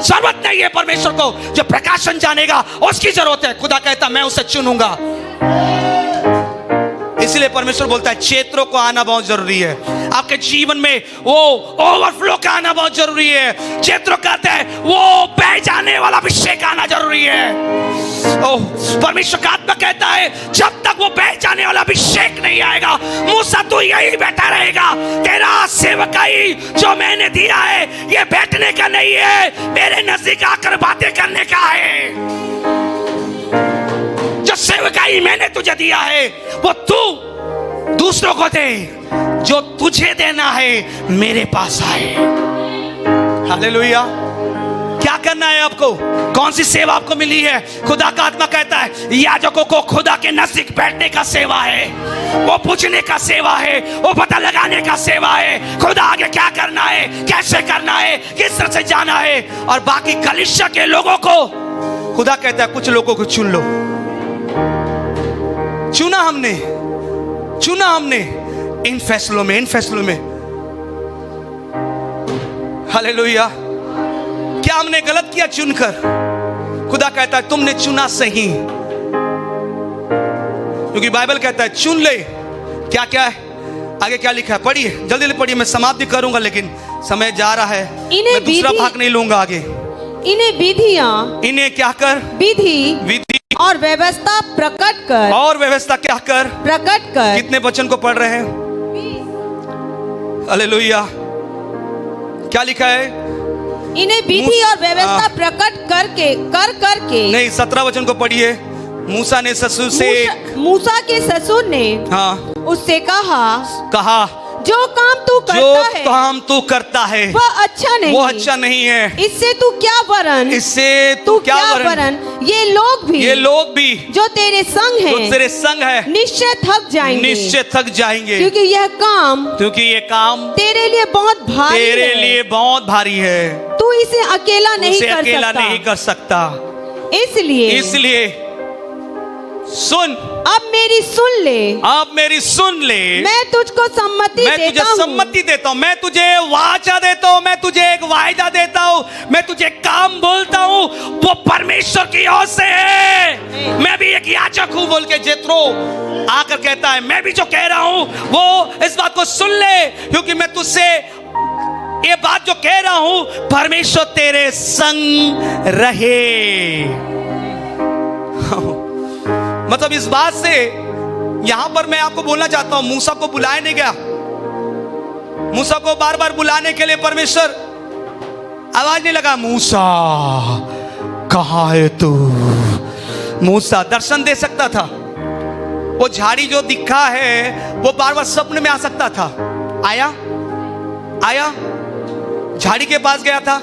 जरूरत नहीं है परमेश्वर को। जो प्रकाशन जानेगा उसकी जरूरत है। खुदा कहता मैं उसे चुनूंगा। इसलिए परमेश्वर बोलता है क्षेत्रों को आना बहुत जरूरी है। आपके जीवन में वो ओवरफ्लो का आना बहुत जरूरी है। क्षेत्रों कहते हैं वो बह जाने वाला अभिषेक आना जरूरी है। परमेश्वर का आत्मा कहता है जब तक वो बह जाने वाला अभिषेक नहीं आएगा, मूसा तू यही बैठा रहेगा। तेरा सेवकाई जो मैंने दिया है ये बैठने का नहीं है, मेरे नजदीक आकर बातें करने का है। जो सेवकाई मैंने तुझे दिया है वो तू दूसरों को दे। जो तुझे देना है मेरे पास आए। हालेलुया। क्या करना है आपको? कौन सी सेवा आपको मिली है? खुदा का आत्मा कहता है याजकों को खुदा के नजदीक बैठने का सेवा है, वो पूछने का सेवा है, वो पता लगाने का सेवा है। खुदा आगे क्या करना है, कैसे करना है, किस तरह से जाना है। और बाकी कलीसिया के लोगों को खुदा कहता है कुछ लोगों को चुन लो। चुना हमने इन फैसलों में। हालेलुया। क्या हमने गलत किया चुनकर? खुदा कहता है तुमने चुना सही, क्योंकि बाइबल कहता है चुन ले। क्या क्या है आगे, क्या लिखा है? पढ़िए, जल्दी पढ़िए। मैं समाप्ति करूंगा लेकिन समय जा रहा है, मैं दूसरा भाग नहीं लूंगा आगे। इन्हें विधियां, इन्हें क्या कर? विधि और व्यवस्था प्रकट कर। और व्यवस्था क्या कर? प्रकट कर। कितने वचन को पढ़ रहे हैं? हालेलुया। क्या लिखा है? इन्हें विधि और व्यवस्था प्रकट करके नहीं, 17 वचन को पढ़िए। मूसा के ससुर ने उससे कहा जो काम तू करता है वह अच्छा नहीं है। इससे तू क्या वरन ये लोग भी जो तेरे संग है निश्चय थक जाएंगे, क्योंकि ये काम तेरे लिए बहुत भारी है। तू इसे अकेला नहीं कर सकता। इसलिए सुन, अब मेरी सुन ले। मैं तुझको सम्मति देता हूँ, मैं तुझे वाचा देता हूँ, मैं तुझे एक वायदा देता हूँ, मैं तुझे काम बोलता हूँ, वो परमेश्वर की ओर से है। मैं भी एक याजक हूँ बोल के जेत्रो आकर कहता है मैं भी जो कह रहा हूँ वो इस बात को सुन ले, क्योंकि मैं तुझसे ये बात जो कह रहा हूँ परमेश्वर तेरे संग रहे। मतलब इस बात से यहां पर मैं आपको बोलना चाहता हूं, मूसा को बुलाया नहीं गया। मूसा को बार बार बुलाने के लिए परमेश्वर आवाज नहीं लगा, मूसा कहां है तू। मूसा दर्शन दे सकता था, वो झाड़ी जो दिखा है वो बार बार सपने में आ सकता था। आया झाड़ी के पास गया था,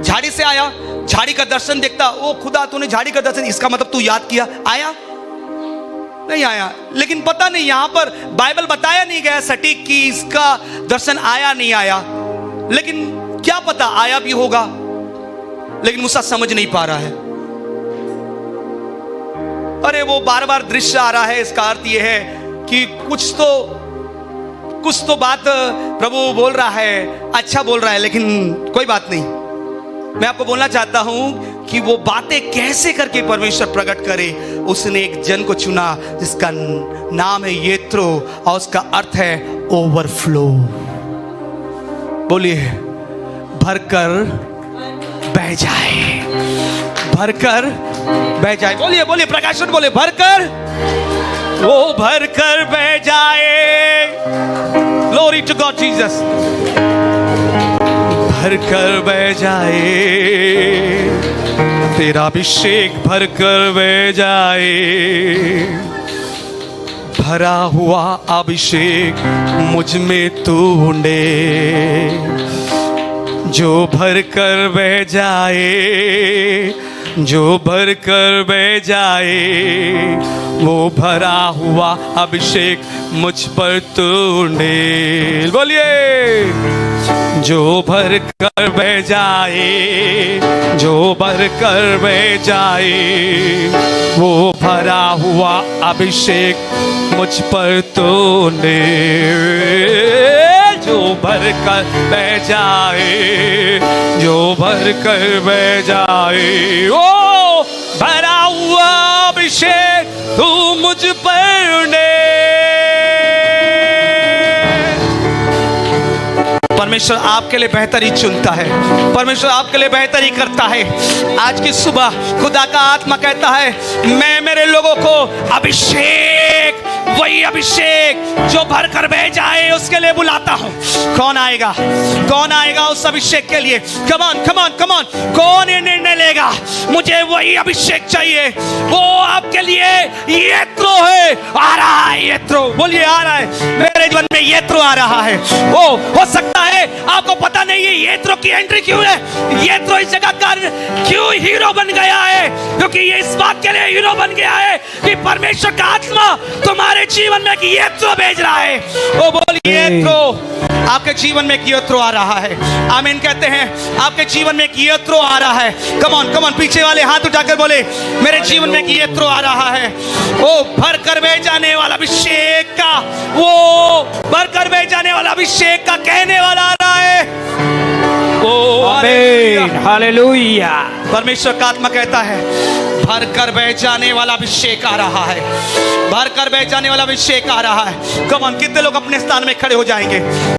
झाड़ी से आया, झाड़ी का दर्शन देखता, ओ खुदा तूने झाड़ी का दर्शन, इसका मतलब तू याद किया, आया नहीं आया। लेकिन पता नहीं, यहां पर बाइबल बताया नहीं गया सटीक कि इसका दर्शन आया नहीं आया, लेकिन क्या पता आया भी होगा, लेकिन मूसा समझ नहीं पा रहा है। अरे वो बार बार दृश्य आ रहा है, इसका अर्थ यह है कि कुछ तो बात प्रभु बोल रहा है, अच्छा बोल रहा है, लेकिन कोई बात नहीं। मैं आपको बोलना चाहता हूं कि वो बातें कैसे करके परमेश्वर प्रकट करे। उसने एक जन को चुना जिसका नाम है येत्रो, और उसका अर्थ है ओवरफ्लो। बोलिए, भरकर बह जाए, भरकर बह जाए। बोलिए बोलिए प्रकाशन, बोलिए भरकर, वो भरकर बह जाए। Glory to God Jesus. भरकर बह जाए, तेरा अभिषेक भरकर बह जाए। भरा हुआ अभिषेक मुझ में तूने, जो भरकर बह जाए, जो भरकर बह जाए, वो भरा हुआ अभिषेक मुझ पर तूने। बोलिए, जो भर कर बह जाए, जो भर कर बह जाए, वो भरा हुआ अभिषेक मुझ पर तूने। जो भर कर बह जाए, जो भर कर बह जाए, ओ भरा हुआ अभिषेक तू मुझ पर ने। परमेश्वर आपके लिए बेहतर ही चुनता है, परमेश्वर आपके लिए बेहतर ही करता है। आज की सुबह खुदा का आत्मा कहता है, मैं मेरे लोगों को अभिषेक, वही अभिषेक जो भर कर बह जाए, उसके लिए बुलाता हूं। कौन आएगा, कौन आएगा उस अभिषेक के लिए? Come on come on come on, कौन ये निर्णय लेगा मुझे वही अभिषेक चाहिए? वो आपके लिए येत्रो है, आ रहा है येत्रो। बोलिए, आ रहा है मेरे जीवन में, येत्रो आ रहा है। वो हो सकता है आपको पता नहीं है येत्रो की एंट्री क्यों है, येत्रो इस जगह का क्यों हीरो बन गया है, क्योंकि ये इस बात के लिए हीरो बन गया है कि परमेश्वर का आत्मा तुम्हारे जीवन में येत्रो भेज रहा है। वो बोलिए, येत्रो आपके जीवन में येत्रो आ रहा है। आमीन कहते हैं, आपके जीवन में येत्रो आ रहा है। कम ऑन पीछे वाले हाथ उठाकर बोले, मेरे जीवन में येत्रो आ रहा है। वो भर कर बह जाने वाला अभिषेक का, वो भर कर बह जाने वाला अभिषेक का कहने वाला आ रहा है। ओ आमीन, हालेलुया। परमेश्वर का आत्मा कहता है, भर कर बह जाने वाला अभिषेक आ रहा है, भर कर बह जाने वाला अभिषेक आ रहा है। कम ऑन, कितने लोग अपने स्थान में खड़े हो जाएंगे?